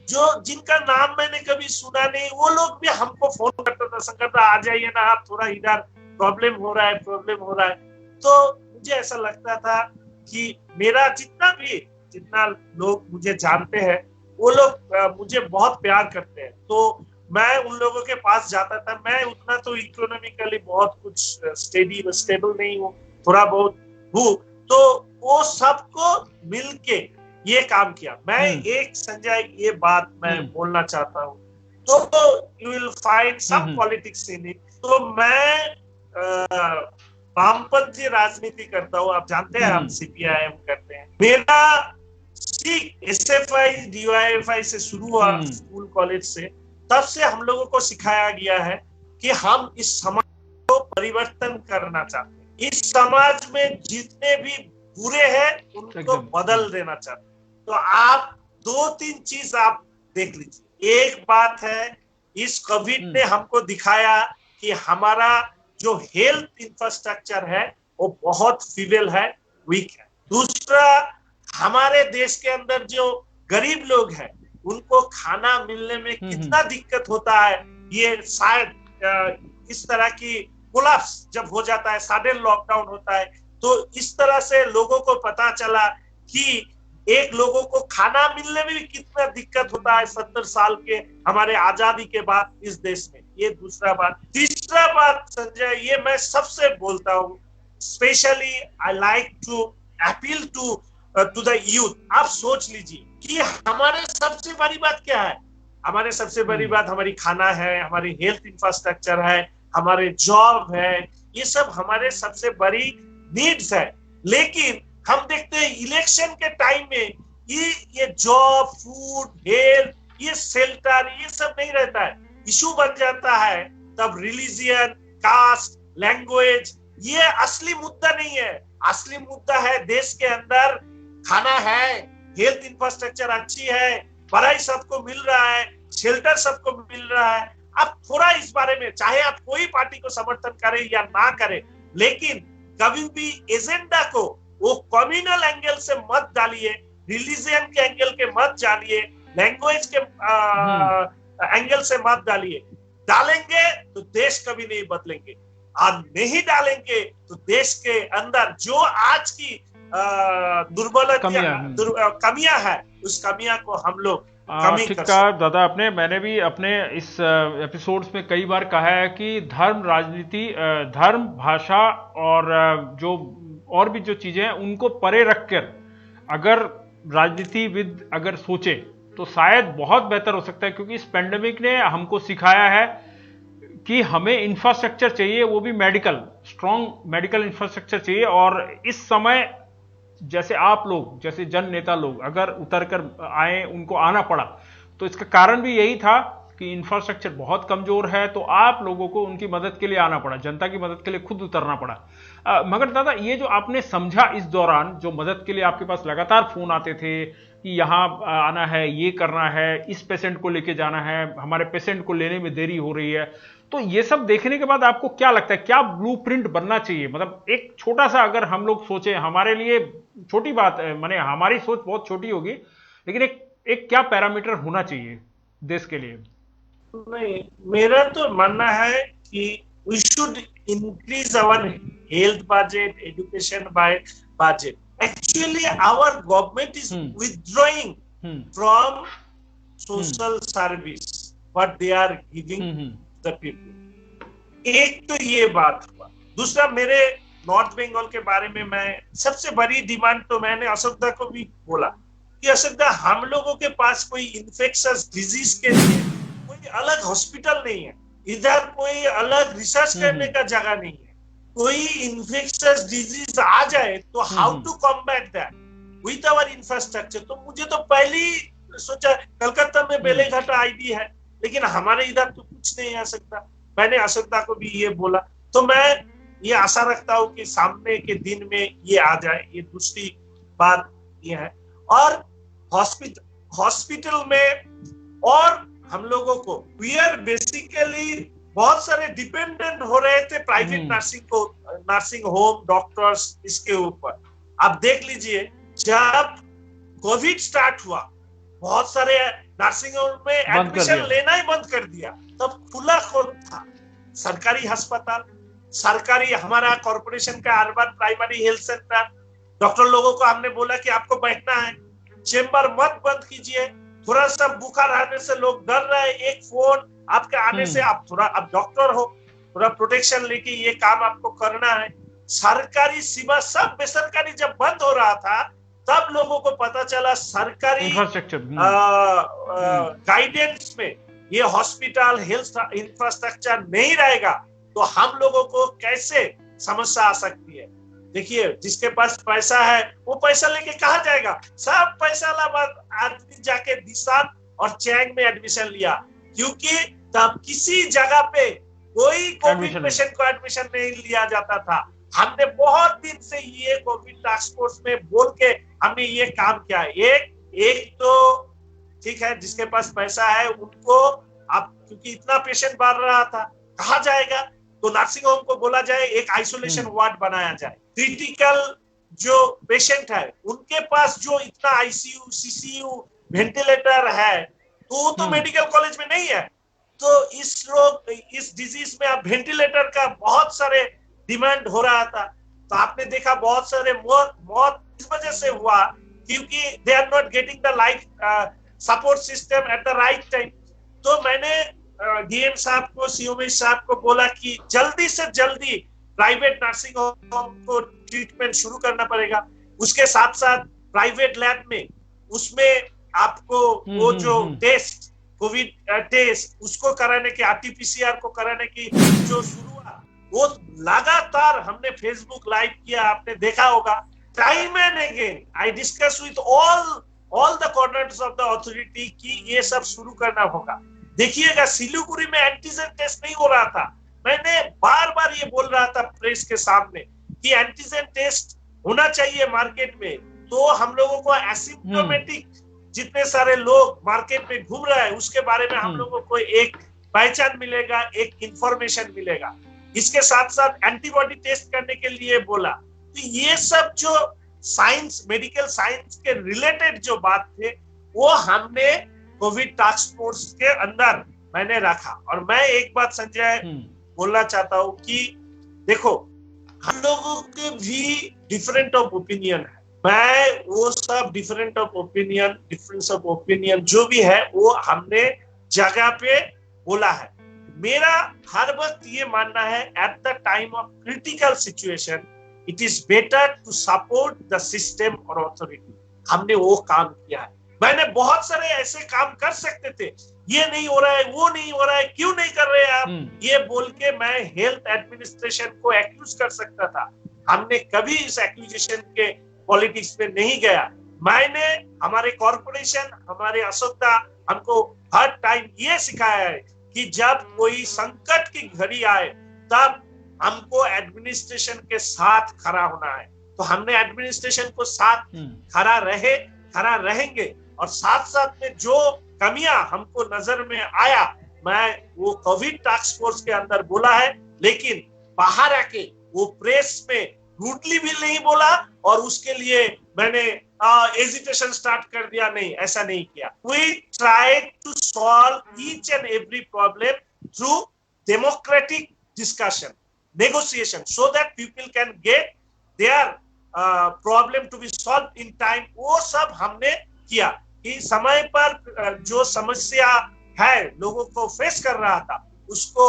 जो जिनका नाम मैंने कभी सुना नहीं, वो लोग भी हमको फोन करता था, शंकर दा आ जाइए ना आप, थोड़ा इधर प्रॉब्लम हो रहा है। तो मुझे ऐसा लगता था कि मेरा जितना लोग मुझे जानते हैं, वो लोग मुझे बहुत प्यार करते हैं। तो मैं उन लोगों के पास जाता था। मैं उतना तो इकोनॉमिकली बहुत कुछ स्टेबल नहीं हूँ, थोड़ा बहुत हूँ। तो वो सबको मिलके ये काम किया। मैं एक संजय ये बात मैं बोलना चाहता हूँ, तो you will find some politics in it. तो मैं वामपंथी राजनीति करता हूँ, आप जानते हैं हम CPIM करते हैं। मेरा SFI DYFI से शुरू हुआ, स्कूल कॉलेज से, तब से हम लोगों को सिखाया गया है कि हम इस समाज को परिवर्तन करना चाहते हैं। इस समाज में जितने भी बुरे हैं उनको बदल देना चाहते हैं। तो आप 2-3 चीज आप देख लीजिए। एक बात है, इस कोविड ने हमको दिखाया कि हमारा जो हेल्थ इंफ्रास्ट्रक्चर है वो बहुत फीबल है, वीक है। दूसरा, हमारे देश के अंदर जो गरीब लोग हैं उनको खाना मिलने में कितना दिक्कत होता है, ये शायद इस तरह की कोलैप्स जब हो जाता है, सडन लॉकडाउन होता है, तो इस तरह से लोगों को पता चला कि एक लोगों को खाना मिलने में भी कितना दिक्कत होता है 70 साल के हमारे आजादी के बाद इस देश में। ये दूसरा बात। तीसरा बात संजय, ये मैं सबसे बोलता हूँ, specially I like to appeal to the youth. आप सोच लीजिए कि हमारे सबसे बड़ी बात क्या है? हमारे सबसे बड़ी बात हमारी खाना है, हमारी हेल्थ इंफ्रास्ट्रक्चर है, हमारे जॉब है, ये सब हमारे सबसे बड़ी नीड्स है। लेकिन हम देखते हैं इलेक्शन के टाइम में ये जॉब, फूड, हेल्थ, ये शेल्टर, ये सब नहीं रहता है। इशू बन जाता है तब रिलीजियन, कास्ट, लैंग्वेज, ये असली मुद्दा नहीं है। असली मुद्दा है देश के अंदर खाना है, हेल्थ इंफ्रास्ट्रक्चर अच्छी है, पढ़ाई सबको मिल रहा है, शेल्टर सबको मिल रहा है। अब थोड़ा इस बारे में, चाहे आप कोई पार्टी को समर्थन करें या ना करें, लेकिन कभी भी एजेंडा को वो कम्युनल एंगल से मत डालिए, रिलीजियन के एंगल के मत डालिए, लैंग्वेज के एंगल से मत डालिए। डालेंगे तो देश कभी नहीं बदलेंगे, और नहीं डालेंगे तो देश के अंदर जो आज की कमियां है, उस कमियां को हम लोग कमी ठीक कर कहा दादा आपने। मैंने भी अपने इस एपिसोड्स में कई बार कहा है कि धर्म, राजनीति, धर्म, भाषा और जो और भी जो चीजें हैं उनको परे रखकर अगर राजनीतिविद अगर सोचे तो शायद बहुत बेहतर हो सकता है, क्योंकि इस पेंडेमिक ने हमको सिखाया है कि हमें इंफ्रास्ट्रक्चर चाहिए, वो भी मेडिकल, स्ट्रॉन्ग मेडिकल इंफ्रास्ट्रक्चर चाहिए। और इस समय जैसे आप लोग, जैसे जन नेता लोग अगर उतर कर आए, उनको आना पड़ा, तो इसका कारण भी यही था कि इंफ्रास्ट्रक्चर बहुत कमजोर है, तो आप लोगों को उनकी मदद के लिए आना पड़ा, जनता की मदद के लिए खुद उतरना पड़ा। मगर दादा, ये जो आपने समझा इस दौरान, जो मदद के लिए आपके पास लगातार फोन आते थे कि यहाँ आना है, ये करना है, इस पेशेंट को लेके जाना है, हमारे पेशेंट को लेने में देरी हो रही है, तो ये सब देखने के बाद आपको क्या लगता है, क्या ब्लूप्रिंट बनना चाहिए? मतलब एक छोटा सा अगर हम लोग सोचें, हमारे लिए छोटी बात है, माने हमारी सोच बहुत छोटी होगी, लेकिन एक क्या पैरामीटर होना चाहिए देश के लिए? नहीं, मेरा तो मानना है कि we should increase our health budget, education budget. Actually, our government is withdrawing from social service what they are giving the people. एक तो ये बात हुआ। दूसरा, मेरे नॉर्थ बंगाल के बारे में मैं सबसे बड़ी डिमांड तो मैंने अशोकदा को भी बोला कि अशोकदा, हम लोगों के पास कोई इन्फेक्शस डिजीज के लिए कोई अलग हॉस्पिटल नहीं है, इधर कोई अलग रिसर्च करने का जगह नहीं है। कोई इन्फेक्शस डिजीज आ जाए तो how to combat that with our infrastructure. तो मुझे तो पहले ही सोचा, कलकत्ता में बेलेघाटा आईडी है, लेकिन हमारे इधर तो कुछ नहीं आ सकता। मैंने अशोकदा को भी ये बोला, तो मैं ये आशा रखता हूँ कि सामने के दिन में ये आ जाए। ये दूसरी बात ये है। और हॉस्पिटल में और हम लोगों को, वी आर बेसिकली बहुत सारे डिपेंडेंट हो रहे थे प्राइवेट नर्सिंग होम, डॉक्टर्स, इसके ऊपर। आप देख लीजिए, जब कोविड स्टार्ट हुआ, बहुत सारे नर्सिंग होम में एडमिशन लेना ही बंद कर दिया। तब खुला कौन था? सरकारी अस्पताल, सरकारी हमारा कॉर्पोरेशन का urban primary health centre. Doctor लोगों को हमने बोला कि आपको बैठना है, चेंबर मत बंद कीजिए। थोड़ा सा बुखार आने से लोग डर रहे हैं, एक फोन आपके आने से आप डॉक्टर हो, थोड़ा प्रोटेक्शन लेके ये काम आपको करना है। सरकारी सेवा सब बेसरकारी जब बंद हो रहा था, तब लोगों को पता चला सरकारी गाइडेंस में ये हॉस्पिटल, हेल्थ इंफ्रास्ट्रक्चर नहीं रहेगा तो हम लोगों को कैसे समस्या आ सकती है। देखिए, जिसके पास पैसा है वो पैसा लेके कहाँ जाएगा? सब पैसा वाला आदमी जाके दिशान और चैंग में एडमिशन लिया, क्योंकि तब किसी जगह पे कोई कोविड पेशेंट को एडमिशन नहीं लिया जाता था। हमने बहुत दिन से ये कोविड टास्क फोर्स में बोल के हमने ये काम किया। एक एक तो ठीक है, जिसके पास पैसा है उनको, आप क्योंकि इतना पेशेंट बढ़ रहा था, कहा जाएगा तो नर्सिंग होम को बोला जाए एक आइसोलेशन वार्ड बनाया जाए। क्रिटिकल जो पेशेंट है उनके पास जो इतना आईसीयू, सीसीयू, वेंटिलेटर है, तो वो तो मेडिकल कॉलेज में नहीं है। तो इस डिजीज में अब वेंटिलेटर का बहुत सारे डिमांड हो रहा था। तो आपने देखा बहुत सारे मौत इस वजह से हुआ क्योंकि they are not getting the life support system at the right time. तो मैंने डीएम साहब को, सीओएम साहब को बोला कि जल्दी से जल्दी प्राइवेट नर्सिंग होम को ट्रीटमेंट शुरू करना पड़ेगा। उसके साथ साथ प्राइवेट लैब में उसमें आपको वो जो टेस्ट, कोविड टेस्ट, उसको कराने के, आरटीपीसीआर को कराने की जो शुरू हुआ, वो लगातार हमने फेसबुक लाइव किया, आपने देखा होगा। Time and again I discuss with all the coordinators of the authority कि ये सब शुरू करना होगा। देखिएगा सिलीगुड़ी में एंटीजन टेस्ट नहीं हो रहा था। मैंने बार बार ये बोल रहा था प्रेस के सामने कि एंटीजन टेस्ट होना चाहिए मार्केट में, तो हम लोगों को एसिम्प्टोमेटिक जितने सारे लोग मार्केट में घूम रहे हैं उसके बारे में हम लोगों को एक पहचान मिलेगा, एक इंफॉर्मेशन मिलेगा। इसके साथ साथ एंटीबॉडी टेस्ट करने के लिए बोला। तो ये सब जो साइंस, मेडिकल साइंस के रिलेटेड जो बात थे, वो हमने कोविड टास्क फोर्स के अंदर मैंने रखा। और मैं एक बात संजय बोलना चाहता हूँ कि देखो, हम लोगों के भी डिफरेंट ऑफ ओपिनियन है। मैं वो सब डिफरेंस ऑफ ओपिनियन जो भी है वो हमने जगह पे बोला है। मेरा हर वक्त ये मानना है, at the time of critical situation it is better to support the system और अथॉरिटी। हमने वो काम किया है। मैंने बहुत सारे ऐसे काम कर सकते थे, ये नहीं हो रहा है, वो नहीं हो रहा है, क्यों नहीं कर रहे आप, ये बोल के मैं हेल्थ एडमिनिस्ट्रेशन को एक्यूज कर सकता था। हमने कभी इस एक्यूजेशन के पॉलिटिक्स में नहीं गया। मैंने, हमारे कॉर्पोरेशन, हमारे अशोकता हमको हर टाइम ये सिखाया है कि जब कोई संकट की घड़ी आए तब हमको एडमिनिस्ट्रेशन के साथ खड़ा होना है। तो हमने एडमिनिस्ट्रेशन को साथ खड़ा रहेंगे। और साथ साथ में जो कमियां हमको नजर में आया, मैं वो कोविड टास्क फोर्स के अंदर बोला है, लेकिन बाहर आके वो प्रेस में रूडली भी नहीं बोला और उसके लिए मैंने एजिटेशन स्टार्ट कर दिया, नहीं, ऐसा नहीं किया। We tried to solve each and every problem through democratic discussion, negotiation, so that people can get their problem to be solve in time. वो सब हमने किया कि समय पर जो समस्या है लोगों को फेस कर रहा था उसको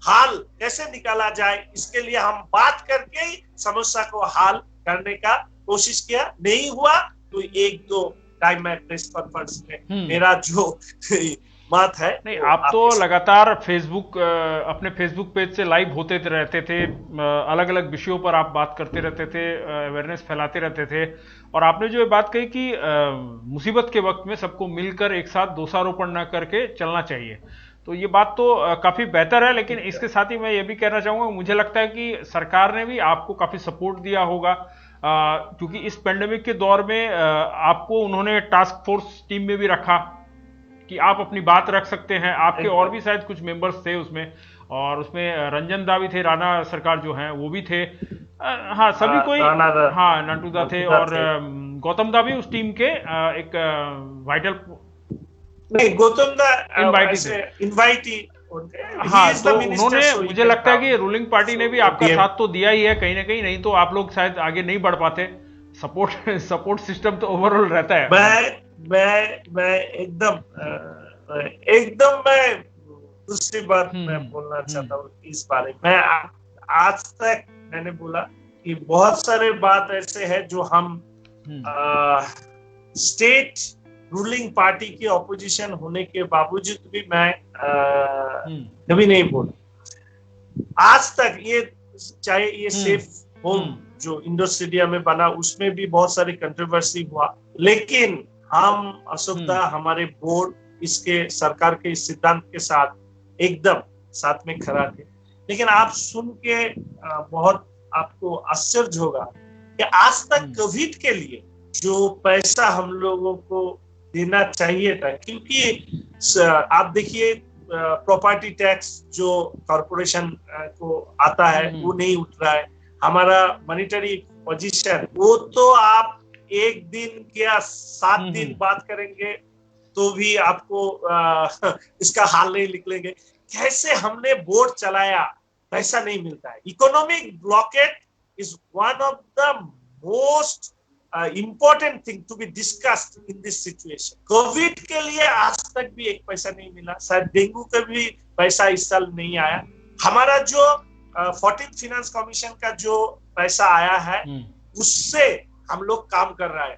हाल कैसे निकाला जाए, इसके लिए हम बात करके ही समस्या को हाल करने का कोशिश किया। नहीं हुआ तो एक दो टाइम में प्रेस कॉन्फ्रेंस में मेरा जो मत है। नहीं, आप तो लगातार फेसबुक, अपने फेसबुक पेज से लाइव होते रहते थे, अलग अलग विषयों पर आप बात करते रहते थे, अवेयरनेस फैलाते रहते थे। और आपने जो ये बात कही कि मुसीबत के वक्त में सबको मिलकर एक साथ दोषारोपण न करके चलना चाहिए, तो ये बात तो काफी बेहतर है। लेकिन इसके साथ ही मैं ये भी कहना चाहूंगा, मुझे लगता है कि सरकार ने भी आपको काफी सपोर्ट दिया होगा, क्योंकि इस पेंडेमिक के दौर में आपको उन्होंने टास्क फोर्स टीम में भी रखा कि आप अपनी बात रख सकते हैं। आपके और भी शायद कुछ मेंबर्स थे उसमें, और उसमें रंजन दा भी थे, राणा सरकार जो हैं वो भी थे, हाँ सभी कोई, हाँ नाटूदा थे, और गौतम दा भी उस टीम के एक वाइटल, नहीं गौतम दा इनवाइटी। हाँ, तो उन्होंने, मुझे लगता है कि रूलिंग पार्टी ने भी आपका साथ तो दिया ही है कहीं ना कहीं, नहीं तो आप लोग शायद आगे नहीं बढ़ पाते। सपोर्ट सिस्टम तो ओवरऑल रहता है। मैं एकदम मैं दूसरी बात मैं बोलना चाहता हूँ इस बारे में। आज तक मैंने बोला कि बहुत सारे बात ऐसे हैं जो हम स्टेट रूलिंग पार्टी की ऑपोजिशन होने के बावजूद भी मैं कभी नहीं बोला। आज तक ये, चाहे ये सेफ होम जो इंडोर स्टेडियम में बना उसमें भी बहुत सारी कंट्रोवर्सी हुआ, लेकिन हम अशोकता, हमारे बोर्ड इसके सरकार के इस सिद्धांत के साथ एकदम साथ में खड़ा थे। लेकिन आप सुन के बहुत आपको आश्चर्य होगा कि आज तक कोविड के लिए जो पैसा हम लोगों को देना चाहिए था, क्योंकि आप देखिए प्रॉपर्टी टैक्स जो कॉरपोरेशन को आता है वो नहीं उठ रहा है। हमारा मॉनेटरी पोजीशन वो तो आप एक दिन या 7 दिन बात करेंगे तो भी आपको इसका हाल नहीं निकलेंगे। कैसे हमने बोर्ड चलाया, पैसा नहीं मिलता है। Economic blockade is one of the most important thing to be discussed in this situation. Covid के लिए आज तक भी एक पैसा नहीं मिला, शायद डेंगू का भी पैसा इस साल नहीं आया। हमारा जो 14th फाइनेंस कमीशन का जो पैसा आया है उससे हम लोग काम कर रहा है।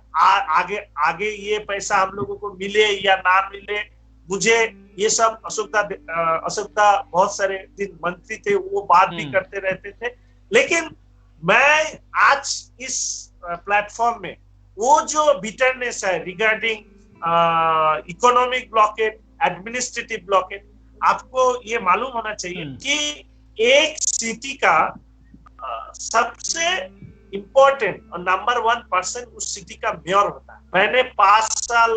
आगे ये पैसा हम लोगों को मिले या ना मिले, मुझे ये सब अशोकदा बहुत सारे दिन मंत्री थे, वो बात भी करते रहते थे। लेकिन मैं आज इस प्लेटफॉर्म में वो जो बिटरनेस है regarding economic blockade, administrative blockade, आपको ये मालूम होना चाहिए कि एक सिटी का सबसे इम्पोर्टेंट और नंबर 1 पर्सन उस सिटी का मेयर होता है। मैंने 5 साल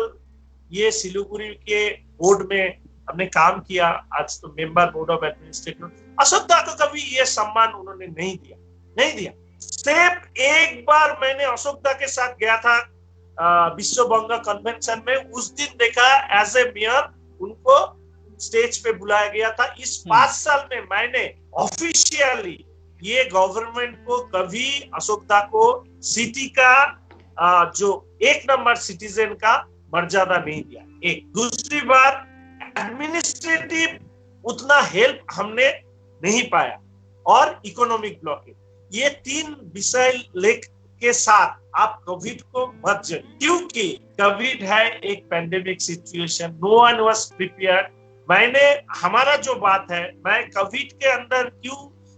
ये सिलीगुड़ी के बोर्ड में हमने काम किया, आज तो मेंबर बोर्ड ऑफ एडमिनिस्ट्रेटर। अशोकदा को कभी ये सम्मान उन्होंने नहीं दिया। सिर्फ एक बार मैंने अशोकदा के साथ गया था विश्व बंग कन्वेंशन में, उस दिन देखा एज ए मेयर उनको स्टेज पे बुलाया गया था। इस 5 साल में मैंने ऑफिशियली ये गवर्नमेंट को कभी अशोकदा को सिटी का जो 1 नंबर सिटीजन का मर्यादा नहीं दिया। एक दूसरी बात, एडमिनिस्ट्रेटिव उतना हेल्प हमने नहीं पाया, और इकोनॉमिक ब्लॉकेज, ये 3 विषय लेख के साथ आप कोविड को मत जरिए, क्योंकि कोविड है एक pandemic situation, no one was prepared. हमारा जो बात है, मैं कोविड के अंदर क्यों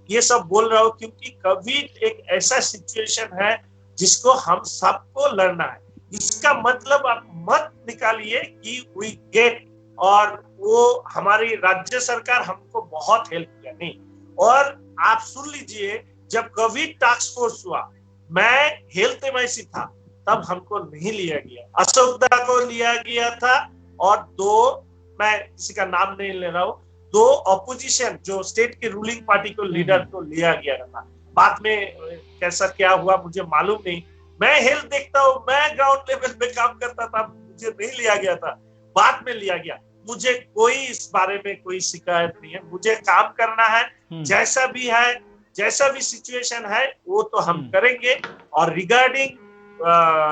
ये सब बोल रहा हूँ, क्योंकि कोविड एक ऐसा सिचुएशन है जिसको हम सबको लड़ना है। इसका मतलब आप मत निकालिए कि वी गेट, और वो हमारी राज्य सरकार हमको बहुत हेल्प किया, नहीं। और आप सुन लीजिए, जब कोविड टास्क फोर्स हुआ, मैं हेल्थ एमआईसी था, तब हमको नहीं लिया गया, अशोकदा को लिया गया था, और 2, मैं किसी का नाम नहीं ले रहा हूँ, 2 ऑपोजिशन जो स्टेट के रूलिंग पार्टी को लीडर को लिया गया था। बाद में कैसा क्या हुआ मुझे मालूम नहीं। मैं हेल्थ देखता हूँ, मैं ग्राउंड लेवल पे काम करता था, मुझे नहीं लिया गया था, बाद में लिया गया। मुझे कोई इस बारे में कोई शिकायत नहीं है, मुझे काम करना है, जैसा भी है, जैसा भी सिचुएशन है वो तो हम करेंगे। और रिगार्डिंग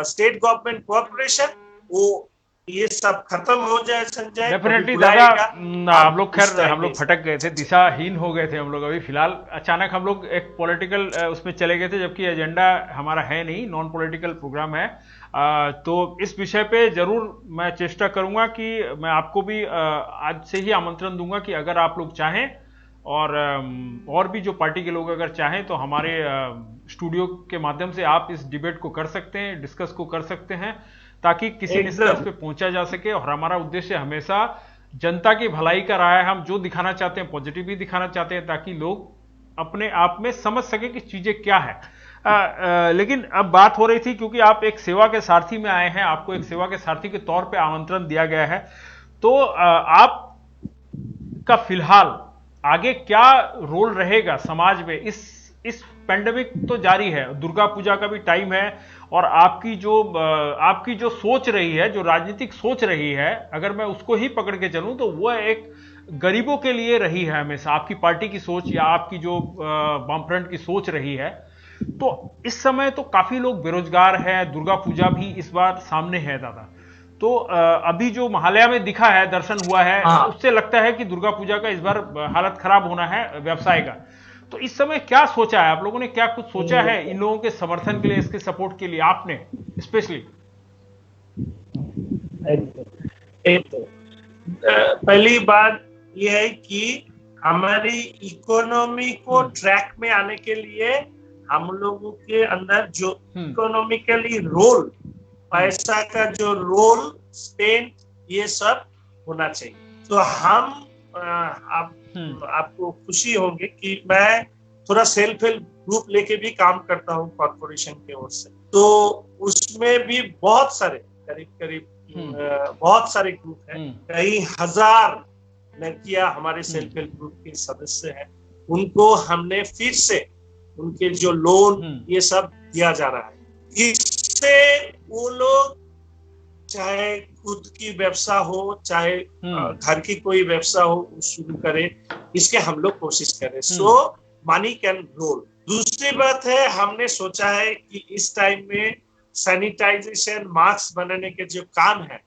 स्टेट गवर्नमेंट कोऑपरेशन, वो ये सब खत्म हो जाए संजय, डेफिनेटली। दादा, हम लोग फटक गए थे, दिशाहीन हो गए थे हम लोग अभी फिलहाल। अचानक हम लोग एक पॉलिटिकल उसमें चले गए थे, जबकि एजेंडा हमारा है नहीं, नॉन पॉलिटिकल प्रोग्राम है। तो इस विषय पे जरूर मैं चेष्टा करूंगा कि मैं आपको भी आज से ही आमंत्रण दूंगा कि अगर आप लोग चाहें, और भी जो पार्टी के लोग अगर चाहें, तो हमारे स्टूडियो के माध्यम से आप इस डिबेट को कर सकते हैं, डिस्कस को कर सकते हैं, ताकि किसी निष्कर्ष पे पहुंचा जा सके। और हमारा उद्देश्य हमेशा जनता की भलाई का रहा है। हम जो दिखाना चाहते हैं पॉजिटिव ही दिखाना चाहते हैं, ताकि लोग अपने आप में समझ सके कि चीजें क्या है। लेकिन अब बात हो रही थी, क्योंकि आप एक सेवा के सारथी में आए हैं, आपको एक सेवा के सारथी के तौर पे आमंत्रण दिया गया है, तो आप का फिलहाल आगे क्या रोल रहेगा समाज में? इस पेंडेमिक तो जारी है, दुर्गा पूजा का भी टाइम है, और आपकी जो सोच रही है, जो राजनीतिक सोच रही है, अगर मैं उसको ही पकड़ के चलूं तो वो एक गरीबों के लिए रही है हमेशा, आपकी पार्टी की सोच या आपकी जो वामफ्रंट की सोच रही है। तो इस समय तो काफी लोग बेरोजगार हैं, दुर्गा पूजा भी इस बार सामने है दादा। तो अभी जो महालया में दिखा है, दर्शन हुआ है, उससे लगता है कि दुर्गा पूजा का इस बार हालत खराब होना है व्यवसाय का। तो इस समय क्या सोचा है आप लोगों ने, क्या कुछ सोचा है इन लोगों के समर्थन के लिए, इसके सपोर्ट के लिए आपने स्पेशली? पहली बात यह है कि हमारी इकोनॉमी को ट्रैक में आने के लिए हम लोगों के अंदर जो इकोनॉमिकली रोल, पैसा का जो रोल, स्पेंड, ये सब होना चाहिए। तो हम आपको खुशी होंगे कि मैं थोड़ा सेल्फ हेल्प ग्रुप लेके भी काम करता हूँ कॉर्पोरेशन के ओर से। तो उसमें भी बहुत सारे करीब करीब बहुत सारे ग्रुप हैं, कई हजार लड़कियां हमारे सेल्फ हेल्प ग्रुप के सदस्य हैं। उनको हमने फिर से उनके जो लोन ये सब दिया जा रहा है। इससे वो लोग चाहे खुद की व्यवसाय हो, चाहे घर की कोई व्यवसाय हो, शुरू करें, इसके हम लोग कोशिश करें। सो मनी कैन रोल। दूसरी बात है, हमने सोचा है कि इस टाइम में सैनिटाइजेशन, मास्क बनाने के जो काम है,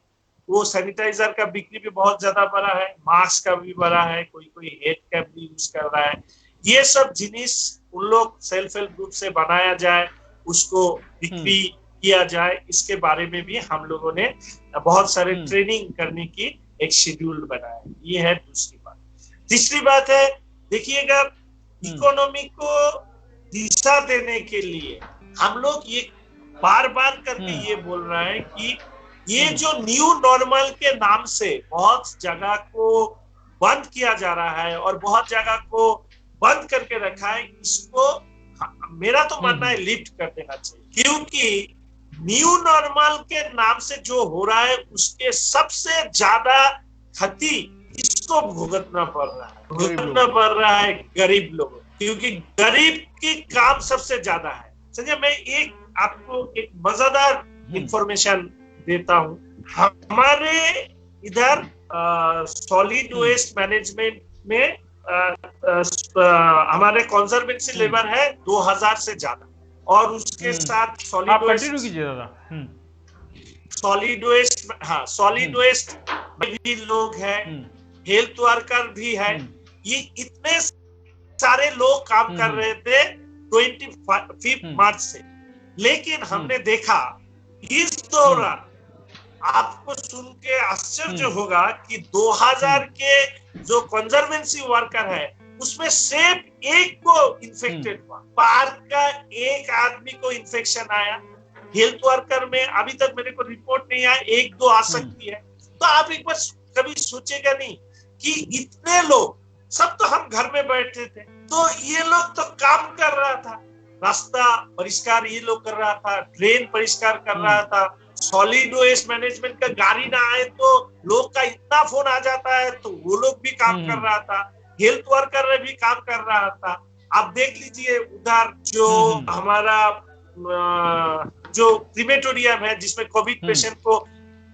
वो सैनिटाइजर का बिक्री भी बहुत ज्यादा बढ़ा है, मास्क का भी बढ़ा है, कोई हेड कैप भी यूज कर रहा है। ये सब जिनिस उन लोग सेल्फ हेल्प ग्रुप से बनाया जाए, उसको बिक्री किया जाए, इसके बारे में भी हम लोगों ने बहुत सारे ट्रेनिंग करने की एक शेड्यूल बनाया। ये है दूसरी बात। तीसरी बात है, देखिएगा, इकोनॉमी को दिशा देने के लिए हम लोग ये बार बार करके ये बोल रहा है कि ये जो न्यू नॉर्मल के नाम से बहुत जगह को बंद किया जा रहा है और बहुत जगह को बंद करके रखा है, इसको मेरा तो मानना है लिफ्ट कर देना चाहिए। क्योंकि न्यू नॉर्मल के नाम से जो हो रहा है, उसके सबसे ज्यादा क्षति किसको भुगतना पड़ रहा है गरीब लोगों, क्योंकि गरीब की काम सबसे ज्यादा है। समझे, मैं आपको एक मजेदार इंफॉर्मेशन देता हूँ। हमारे इधर सॉलिड वेस्ट मैनेजमेंट में हमारे कंजर्वेंसी लेबर है 2000 से ज्यादा, और उसके साथ सॉलिड वेस्ट में भी लोग हैं, हेल्थ वर्कर भी है। ये इतने सारे लोग काम कर रहे थे 25 मार्च से। लेकिन हमने देखा इस दौरान, आपको सुन के आश्चर्य होगा कि 2000 के जो कंजर्वेंसी वर्कर है, उसमें सिर्फ एक को इन्फेक्टेड हुआ। पार्क का एक आदमी को इन्फेक्शन आया। हेल्थ वर्कर में अभी तक मेरे को रिपोर्ट नहीं आया, 1-2 आ सकती है। तो आप एक बार कभी सोचेगा नहीं कि इतने लोग, सब तो हम घर में बैठे थे, तो ये लोग तो काम कर रहा था, रास्ता परिष्कार ये लोग कर रहा था, ड्रेन परिष्कार कर रहा था। सॉलिड वेस्ट मैनेजमेंट का गाड़ी ना आए तो लोग का इतना फोन आ जाता है, तो वो लोग भी काम कर रहा था, हेल्थ वर्कर भी काम कर रहा था। आप देख लीजिए उधर जो हमारा जो क्रीमेटोरियम है, जिसमें कोविड पेशेंट को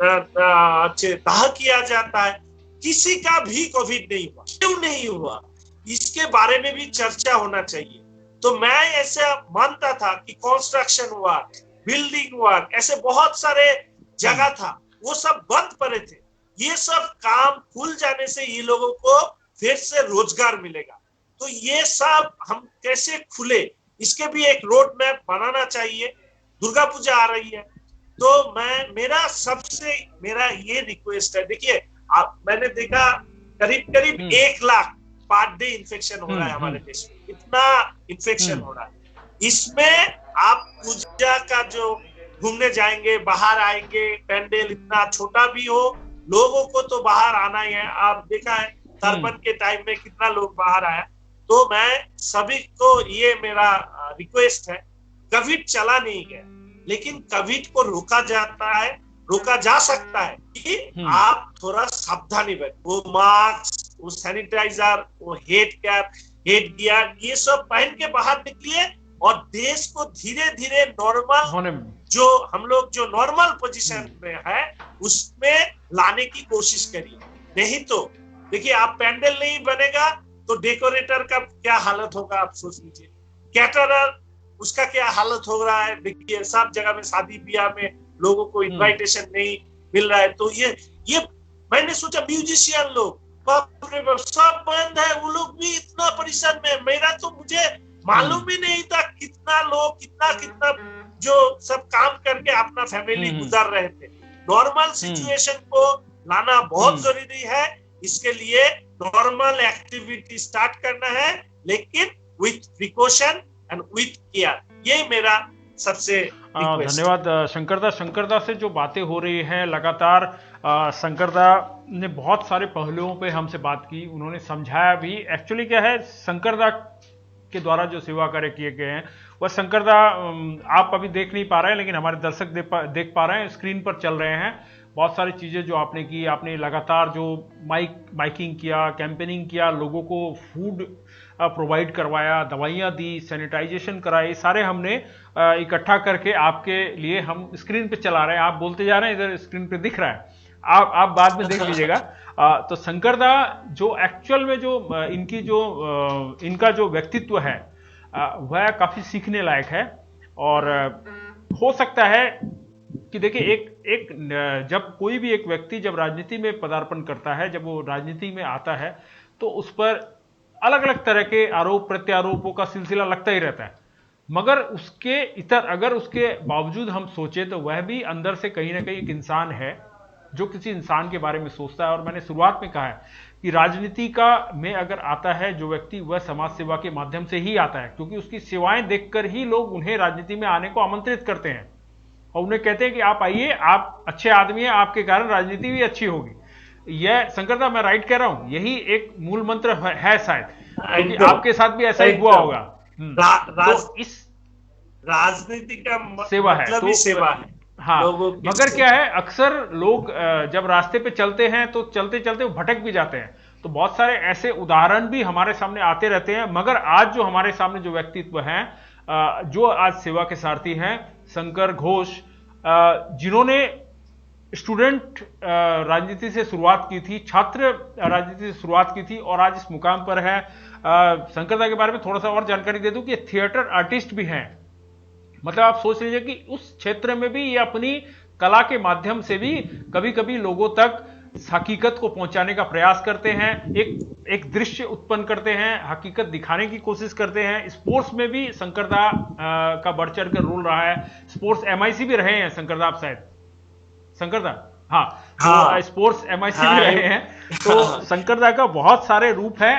दाह किया जाता है, किसी का भी कोविड नहीं हुआ। क्यों नहीं हुआ, इसके बारे में भी चर्चा होना चाहिए। तो मैं ऐसा मानता था कि कंस्ट्रक्शन वर्क, बिल्डिंग वर्क, ऐसे बहुत सारे जगह था, वो सब बंद पड़े थे। ये सब काम खुल जाने से ये लोगों को फिर से रोजगार मिलेगा। तो ये सब हम कैसे खुले, इसके भी एक रोड मैप बनाना चाहिए। दुर्गा पूजा आ रही है, तो मेरा ये रिक्वेस्ट है। देखिए, मैंने देखा करीब 1 लाख पर डे इन्फेक्शन हो रहा है हमारे देश में, इतना इन्फेक्शन हो रहा है। इसमें आप पूजा का जो घूमने जाएंगे, बाहर आएंगे, पेंडल इतना छोटा भी हो, लोगों को तो बाहर आना ही है। आप देखा है तर्पण के टाइम में कितना लोग बाहर आया। तो मैं सभी को ये मेरा रिक्वेस्ट है, कोविड चला नहीं गया, लेकिन कोविड को रोका जा सकता है कि आप थोड़ा सावधानी बरतें। वो मास्क, वो सैनिटाइजर, वो हेड कैप, हेड गियर, ये सब पहन के बाहर निकलिए और देश को धीरे धीरे नॉर्मल, जो हम लोग जो नॉर्मल पोजीशन में है, उसमें लाने की कोशिश करिए। नहीं तो देखिए, आप पेंडल नहीं बनेगा तो डेकोरेटर का क्या हालत होगा, आप सोच लीजिए। कैटरर, उसका क्या हालत हो रहा है। देखिए, सब जगह में शादी ब्याह में लोगों को इनविटेशन नहीं मिल रहा है। तो ये मैंने सोचा म्यूजिशियन लोग, बाप रे बाप, सब बंद है, वो लोग भी इतना परेशान में। मुझे मालूम ही नहीं था कितना लोग कितना जो सब काम करके अपना फैमिली गुजार रहे थे। नॉर्मल सिचुएशन को लाना बहुत जरूरी है। इसके लिए नॉर्मल एक्टिविटी स्टार्ट करना है, लेकिन with precaution and with care. ये मेरा सबसे धन्यवाद शंकरदा से जो बातें हो रही हैं लगातार। शंकरदा ने बहुत सारे पहलुओं पे हमसे बात की, उन्होंने समझाया भी। एक्चुअली क्या है, शंकरदा के द्वारा जो सेवा कार्य किए गए हैं वह शंकरदा आप अभी देख नहीं पा रहे हैं, लेकिन हमारे दर्शक देख पा रहे हैं, स्क्रीन पर चल रहे हैं। बहुत सारी चीज़ें जो आपने की, आपने लगातार जो माइकिंग किया, कैंपेनिंग किया, लोगों को फूड प्रोवाइड करवाया, दवाइयाँ दी, सैनिटाइजेशन कराए, सारे हमने इकट्ठा करके आपके लिए हम स्क्रीन पे चला रहे हैं। आप बोलते जा रहे हैं, इधर स्क्रीन पे दिख रहा है, आप बाद में देख लीजिएगा। तो शंकरदा जो एक्चुअल में जो इनका जो व्यक्तित्व है वह काफी सीखने लायक है। और हो सकता है कि देखिए एक जब कोई भी एक व्यक्ति जब राजनीति में पदार्पण करता है, जब वो राजनीति में आता है, तो उस पर अलग अलग तरह के आरोप प्रत्यारोपों का सिलसिला लगता ही रहता है। मगर अगर उसके बावजूद हम सोचे तो वह भी अंदर से कहीं ना कहीं एक इंसान है जो किसी इंसान के बारे में सोचता है। और मैंने शुरुआत में कहा है कि राजनीति का में अगर आता है जो व्यक्ति, वह समाज सेवा के माध्यम से ही आता है, क्योंकि उसकी सेवाएं देखकर ही लोग उन्हें राजनीति में आने को आमंत्रित करते हैं और उन्हें कहते हैं कि आप आइए, आप अच्छे आदमी हैं, आपके कारण राजनीति भी अच्छी होगी। यह शंकरदा, मैं राइट कह रहा हूं? यही एक मूल मंत्र है शायद, क्योंकि आपके साथ भी ऐसा ही हुआ होगा। तो इस राजनीति का सेवा है, मतलब ही सेवा है। हाँ, मगर क्या है, अक्सर लोग जब रास्ते पे चलते हैं तो चलते चलते वो भटक भी जाते हैं। तो बहुत सारे ऐसे उदाहरण भी हमारे सामने आते रहते हैं। मगर आज जो हमारे सामने जो व्यक्तित्व हैं, जो आज सेवा के सारथी हैं, शंकर घोष, जिन्होंने स्टूडेंट राजनीति से शुरुआत की थी, छात्र राजनीति से शुरुआत की थी और आज इस मुकाम पर है। शंकरदा के बारे में थोड़ा सा और जानकारी दे दूं कि थिएटर आर्टिस्ट भी हैं। मतलब आप सोच लीजिए कि उस क्षेत्र में भी ये अपनी कला के माध्यम से भी कभी कभी लोगों तक हकीकत को पहुंचाने का प्रयास करते हैं, एक दृश्य उत्पन्न करते हैं, हकीकत दिखाने की कोशिश करते हैं। स्पोर्ट्स में भी शंकरदा का बढ़ चढ़ कर रोल रहा है। स्पोर्ट्स एमआईसी भी रहे हैं शंकरदा, आप शायद शंकरदा, हाँ, तो स्पोर्ट्स एमआईसी भी रहे हैं। तो शंकरदा का बहुत सारे रूप है,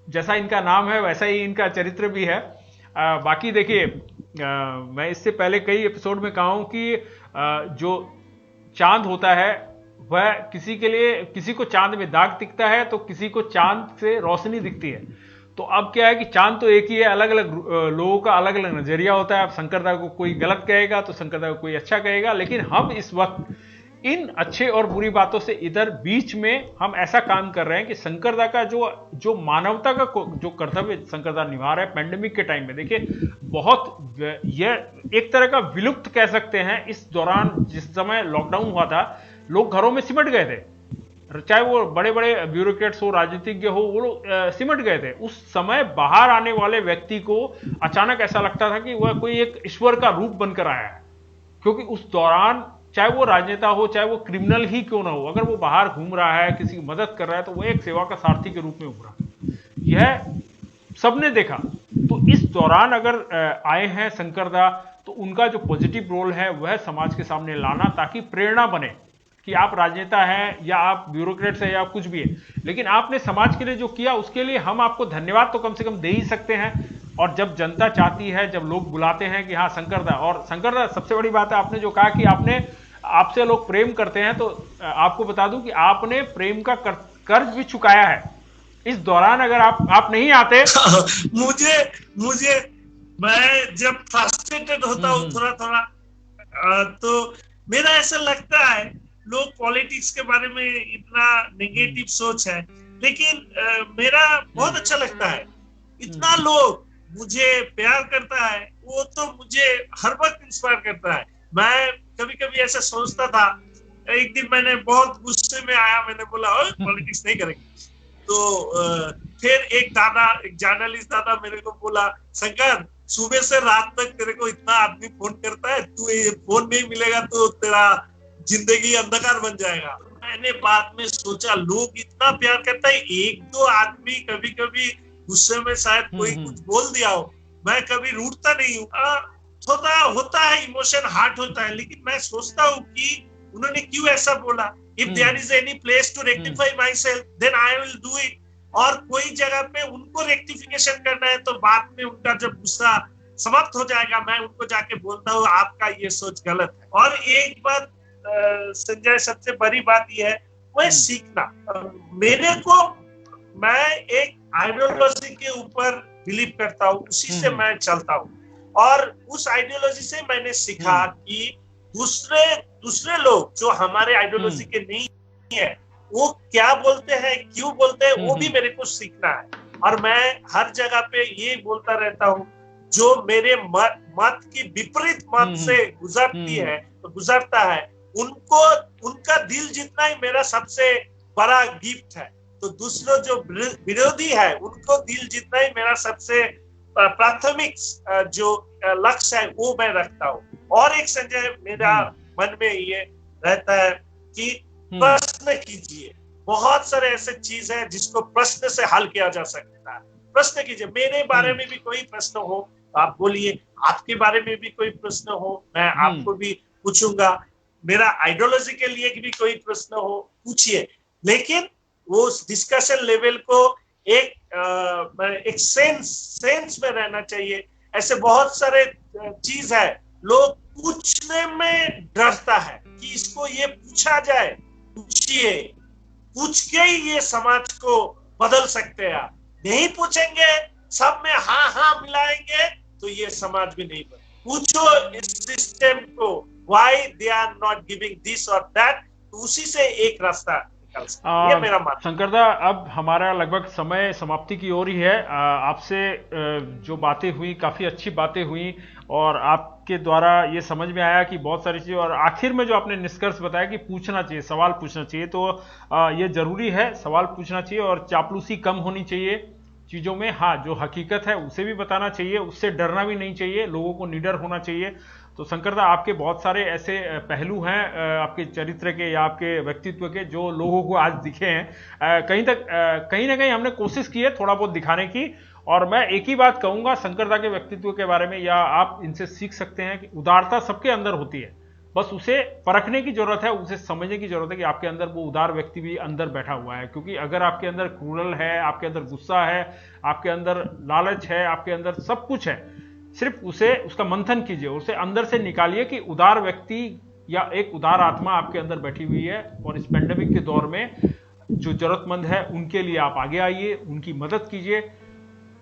जैसा इनका नाम है वैसा ही इनका चरित्र भी है। बाकी देखिए, मैं इससे पहले कई एपिसोड में कहा हूं कि जो चांद होता है वह किसी को चांद में दाग दिखता है तो किसी को चांद से रोशनी दिखती है। तो अब क्या है कि चांद तो एक ही है, अलग अलग लोगों का अलग अलग नजरिया होता है। अब शंकरदा को कोई गलत कहेगा तो शंकरदा को कोई अच्छा कहेगा, लेकिन हम इस वक्त इन अच्छे और बुरी बातों से इधर बीच में हम ऐसा काम कर रहे हैं कि शंकरदा का जो मानवता का जो कर्तव्य शंकरदा निभा रहा है पेंडेमिक के टाइम में, देखिए बहुत यह एक तरह का विलुप्त कह सकते हैं। इस दौरान जिस समय लॉकडाउन हुआ था, लोग घरों में सिमट गए थे, चाहे वो बड़े बड़े ब्यूरोक्रेट्स हो, राजनीतिज्ञ हो, वो लोग सिमट गए थे। उस समय बाहर आने वाले व्यक्ति को अचानक ऐसा लगता था कि वह कोई एक ईश्वर का रूप बनकर आया है, क्योंकि उस दौरान चाहे वो राजनेता हो, चाहे वो क्रिमिनल ही क्यों ना हो, अगर वो बाहर घूम रहा है, किसी की मदद कर रहा है, तो वो एक सेवा का सारथी के रूप में उभरा। यह सबने देखा। तो इस दौरान अगर आए हैं शंकरदा, तो उनका जो पॉजिटिव रोल है वह समाज के सामने लाना, ताकि प्रेरणा बने कि आप राजनेता हैं या आप ब्यूरोक्रेट्स हैं या आप कुछ भी है, लेकिन आपने समाज के लिए जो किया उसके लिए हम आपको धन्यवाद तो कम से कम दे ही सकते हैं। और जब जनता चाहती है, जब लोग बुलाते हैं कि हाँ शंकरदा, और शंकरदा सबसे बड़ी बात है, आपने जो कहा कि आपसे लोग प्रेम करते हैं, तो आपको बता दूं कि आपने प्रेम का कर्ज भी चुकाया है इस दौरान। अगर आप नहीं आते मुझे मैं जब फ्रस्ट्रेटेड होता हूँ थोड़ा तो मेरा ऐसा लगता है, लोग पॉलिटिक्स के बारे में इतना नेगेटिव सोच है, लेकिन मेरा बहुत अच्छा लगता है। इतना लोग मुझे प्यार करता है, वो तो मुझे हर वक्त इंस्पायर करता है। मैं कभी कभी ऐसा सोचता था, एक दिन मैंने बहुत गुस्से में आया, मैंने बोला पॉलिटिक्स नहीं करेंगे। तो फिर एक जर्नलिस्ट दादा मेरे को बोला, शंकर सुबह से रात तक तेरे को इतना आदमी फोन करता है, तू ये फोन नहीं मिलेगा तो तेरा जिंदगी अंधकार बन जाएगा। मैंने बाद में सोचा, लोग इतना प्यार करता है, एक दो आदमी कभी कभी गुस्से में शायद कोई कुछ बोल दिया हो, मैं कभी रूठता नहीं हूँ। थोड़ा होता है, इमोशन हार्ट होता है, लेकिन मैं सोचता हूँ कि उन्होंने क्यों ऐसा बोला। If there is any place to rectify myself, then I will do it. और कोई जगह पे उनको रेक्टिफिकेशन करना है तो बाद में उनका जब गुस्सा समाप्त हो जाएगा, मैं उनको जाके बोलता हूँ आपका ये सोच गलत है। और एक बात संजय, सबसे बड़ी बात यह है, वह सीखना। मेरे को, मैं एक आइडियोलॉजी के ऊपर बिलीव करता हूँ, उसी से मैं चलता हूँ। और उस आइडियोलॉजी से मैंने सीखा कि दूसरे लोग जो हमारे आइडियोलॉजी के नहीं है, वो क्या बोलते हैं, क्यों बोलते हैं, वो भी मेरे को सीखना है। और मैं हर जगह पे ये बोलता रहता हूँ, जो मेरे मत की विपरीत मत से गुजरता है, उनको उनका दिल जीतना ही मेरा सबसे बड़ा गिफ्ट है। तो दूसरों जो विरोधी है, उनको दिल जीतना ही मेरा सबसे प्राथमिक जो लक्ष्य है, वो मैं रखता हूँ। और एक संजय, मेरा मन में ये रहता है कि प्रश्न कीजिए। बहुत सारे ऐसे चीज है जिसको प्रश्न से हल किया जा सकता है। प्रश्न कीजिए। मेरे बारे में भी कोई प्रश्न हो तो आप बोलिए, आपके बारे में भी कोई प्रश्न हो मैं आपको भी पूछूंगा, मेरा आइडियोलॉजी के लिए भी कोई प्रश्न हो पूछिए। लेकिन वो डिस्कशन लेवल को एक सेंस में रहना चाहिए। ऐसे बहुत सारे चीज है, लोग पूछने में डरता है कि इसको ये पूछा जाए। पूछिए, पूछ के ही ये समाज को बदल सकते हैं। नहीं पूछेंगे, सब में हाँ हाँ मिलाएंगे, तो ये समाज भी नहीं बदल। पूछो इस सिस्टम को, why they are not giving this और दैट, तो उसी से एक रास्ता निकल सकता है। ये मेरा मानना। शंकर दा, अब हमारा लगभग समय समाप्ति की ओर ही है। आपसे जो बातें हुई, काफी अच्छी बातें हुई, और आपके द्वारा ये समझ में आया कि बहुत सारी चीज़ें, और आखिर में जो आपने निष्कर्ष बताया कि पूछना चाहिए, सवाल पूछना चाहिए, तो ये जरूरी है, सवाल पूछना चाहिए और चापलूसी कम होनी चाहिए चीज़ों में। हाँ, जो हकीकत है उसे भी बताना चाहिए, उससे डरना भी नहीं चाहिए, लोगों को निडर होना चाहिए। तो शंकर दा, आपके बहुत सारे ऐसे पहलू हैं आपके चरित्र के या आपके व्यक्तित्व के, जो लोगों को आज दिखे हैं। कहीं ना कहीं हमने कोशिश की है थोड़ा बहुत दिखाने की। और मैं एक ही बात कहूंगा शंकर दा के व्यक्तित्व के बारे में, या आप इनसे सीख सकते हैं कि उदारता सबके अंदर होती है, बस उसे परखने की जरूरत है, उसे समझने की जरूरत है कि आपके अंदर वो उदार व्यक्ति भी अंदर बैठा हुआ है। क्योंकि अगर आपके अंदर क्रूरल है, आपके अंदर गुस्सा है, आपके अंदर लालच है, आपके अंदर सब कुछ है, सिर्फ उसका मंथन कीजिए, उसे अंदर से निकालिए कि उदार व्यक्ति या एक उदार आत्मा आपके अंदर बैठी हुई है। और इस पेंडेमिक के दौर में जो जरूरतमंद है उनके लिए आप आगे आइए, उनकी मदद कीजिए।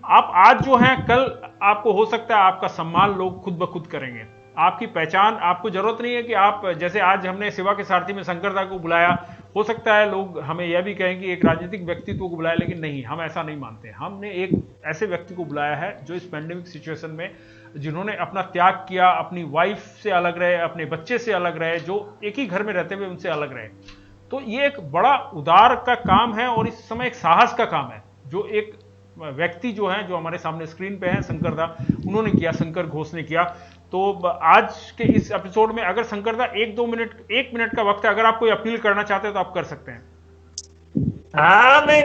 आप आज जो हैं, कल आपको हो सकता है आपका सम्मान लोग खुद ब खुद करेंगे। आपकी पहचान, आपको जरूरत नहीं है कि आप, जैसे आज हमने सेवा के सारथी में शंकर दा को बुलाया, हो सकता है लोग हमें यह भी कहें कि एक राजनीतिक व्यक्तित्व को बुलाया, लेकिन नहीं, हम ऐसा नहीं मानते। हमने एक ऐसे व्यक्ति को बुलाया है जो इस पैंडेमिक सिचुएशन में, जिन्होंने अपना त्याग किया, अपनी वाइफ से अलग रहे, अपने बच्चे से अलग रहे, जो एक ही घर में रहते हुए उनसे अलग रहे। तो ये एक बड़ा उदार का काम है और इस समय एक साहस का काम है, जो एक व्यक्ति जो है, जो हमारे सामने स्क्रीन पे है, शंकर दा, उन्होंने किया, शंकर घोष ने किया। तो आज के इस एपिसोड में अगर शंकर दा 1 मिनट का वक्त है, अगर आप कोई अपील करना चाहते हैं तो आप कर सकते हैं। हाँ, नहीं,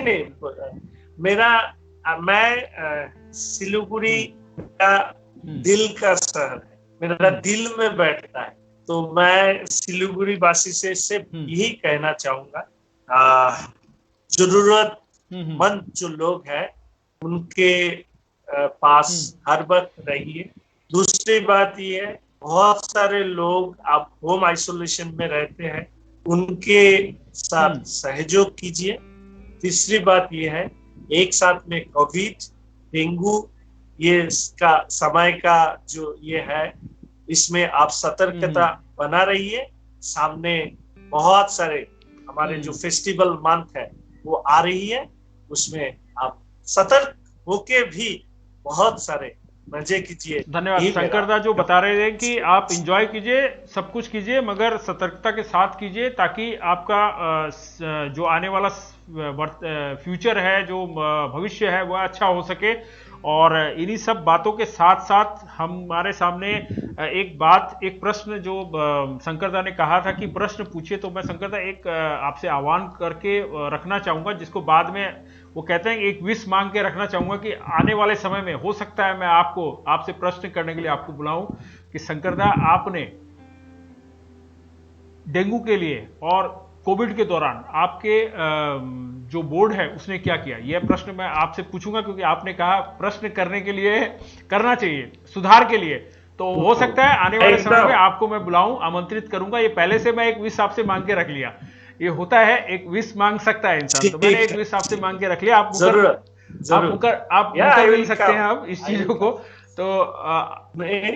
मैं सिलीगुड़ी का दिल का शहर है, मेरा दिल में बैठता है। तो मैं सिलीगुड़ी वासी से सिर्फ यही कहना चाहूंगा, जरूरतमंद जो लोग हैं उनके पास हर वक्त रहिए। दूसरी बात ये है, बहुत सारे लोग आप होम आइसोलेशन में रहते हैं, उनके साथ सहयोग कीजिए। तीसरी बात ये है, एक साथ में कोविड, डेंगू, ये इसका समय का जो ये है, इसमें आप सतर्कता बना रहिए। सामने बहुत सारे हमारे जो फेस्टिवल मंथ है वो आ रही है, उसमें आप सतर्क होके भी बहुत सारे मजे कीजिए। धन्यवाद शंकर दा, जो बता रहे थे कि आप एंजॉय कीजिए, सब कुछ कीजिए, मगर सतर्कता के साथ कीजिए, ताकि आपका जो आने वाला फ्यूचर है, जो भविष्य है, वह अच्छा हो सके। और इन्हीं सब बातों के साथ साथ हमारे सामने एक प्रश्न जो शंकर दा ने कहा था कि प्रश्न पूछिए, तो मैं शंकर दा एक आपसे आह्वान करके रखना चाहूंगा, जिसको बाद में वो कहते हैं एक विश मांग के रखना चाहूंगा कि आने वाले समय में हो सकता है मैं आपसे प्रश्न करने के लिए आपको बुलाऊं कि शंकर दा, आपने डेंगू के लिए और कोविड के दौरान आपके जो बोर्ड है उसने क्या किया। यह प्रश्न मैं आपसे पूछूंगा, क्योंकि आपने कहा प्रश्न करने के लिए करना चाहिए, सुधार के लिए। तो हो सकता है आने वाले समय में आपको मैं बुलाऊं, आमंत्रित करूंगा। ये पहले से मैं एक विश आपसे मांग के रख लिया, ये होता है, एक विश मांग सकता है इंसान, तो मैंने एक विश आपसे मांग के रख लिया। आप आप मुकर मिल सकते हैं अब इस चीजों को। तो नहीं,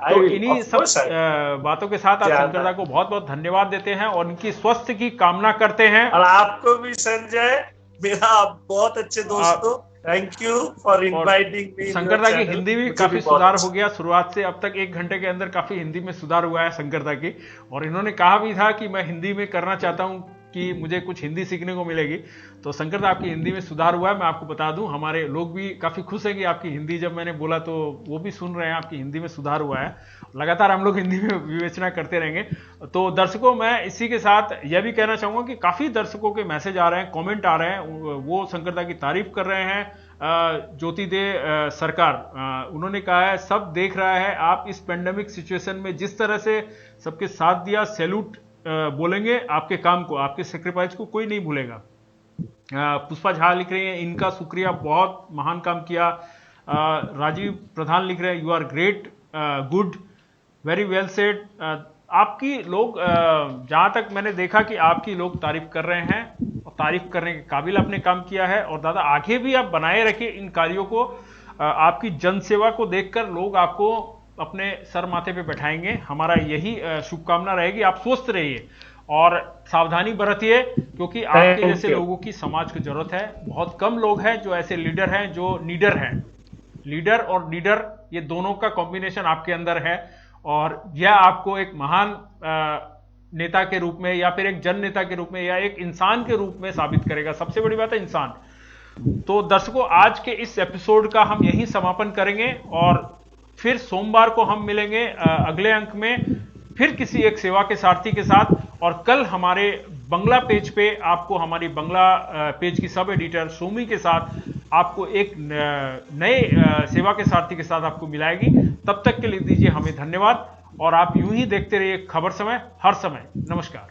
तो इन्हीं सब बातों के साथ आप शंकर दा को बहुत बहुत धन्यवाद देते हैं और उनकी स्वास्थ्य की कामना करते हैं। और आपको भी संजय, मेरा बहुत अच्छे दोस्तों, thank you for inviting me. Shankar दा की हिंदी में काफी सुधार हो गया, शुरुआत से अब तक 1 घंटे के अंदर काफी हिंदी में सुधार हुआ है शंकर दा की। और इन्होंने कहा भी था कि मैं हिंदी में करना चाहता हूं कि मुझे कुछ हिंदी सीखने को मिलेगी। तो शंकर दा आपकी हिंदी में सुधार हुआ है, मैं आपको बता दूं। हमारे लोग भी काफी खुश हैं कि आपकी हिंदी, जब मैंने बोला तो वो भी सुन रहे हैं, आपकी हिंदी में सुधार हुआ है। लगातार हम लोग हिंदी में विवेचना करते रहेंगे। तो दर्शकों, मैं इसी के साथ यह भी कहना चाहूंगा कि काफी दर्शकों के मैसेज आ रहे हैं, कमेंट आ रहे हैं, वो शंकर दा की तारीफ कर रहे हैं। ज्योति दे सरकार, उन्होंने कहा है सब देख रहा है आप इस पेंडेमिक सिचुएशन में जिस तरह से सबके साथ दिया, सैल्यूट बोलेंगे आपके काम को, आपके सेक्रीफाइस को कोई नहीं भूलेगा। पुष्पा झा लिख रही हैं इनका शुक्रिया, बहुत महान काम किया। राजीव प्रधान लिख रहे हैं you are great, good, very well said. आपकी लोग, जहां तक मैंने देखा कि आपकी लोग तारीफ कर रहे हैं और तारीफ करने के काबिल आपने काम किया है। और दादा आगे भी आप बनाए रखिए इन कार्यों को। आपकी जनसेवा को देखकर लोग आपको अपने सर माथे पे बैठाएंगे, हमारा यही शुभकामना रहेगी। आप स्वस्थ रहिए और सावधानी बरतिए, क्योंकि आपके जैसे लोगों की समाज को जरूरत है। बहुत कम लोग हैं जो ऐसे लीडर हैं जो नीडर हैं। लीडर और लीडर, ये दोनों का कॉम्बिनेशन आपके अंदर है और यह आपको एक महान नेता के रूप में या फिर एक जन नेता के रूप में या एक इंसान के रूप में साबित करेगा। सबसे बड़ी बात है इंसान। तो दर्शकों, आज के इस एपिसोड का हम यही समापन करेंगे और फिर सोमवार को हम मिलेंगे अगले अंक में, फिर किसी एक सेवा के सारथी के साथ। और कल हमारे बंगला पेज पे आपको, हमारी बंगला पेज की सब एडिटर सोमी के साथ आपको एक नए सेवा के सारथी के साथ आपको मिलाएगी। तब तक के लिए दीजिए हमें धन्यवाद और आप यूं ही देखते रहिए खबर समय, हर समय। नमस्कार।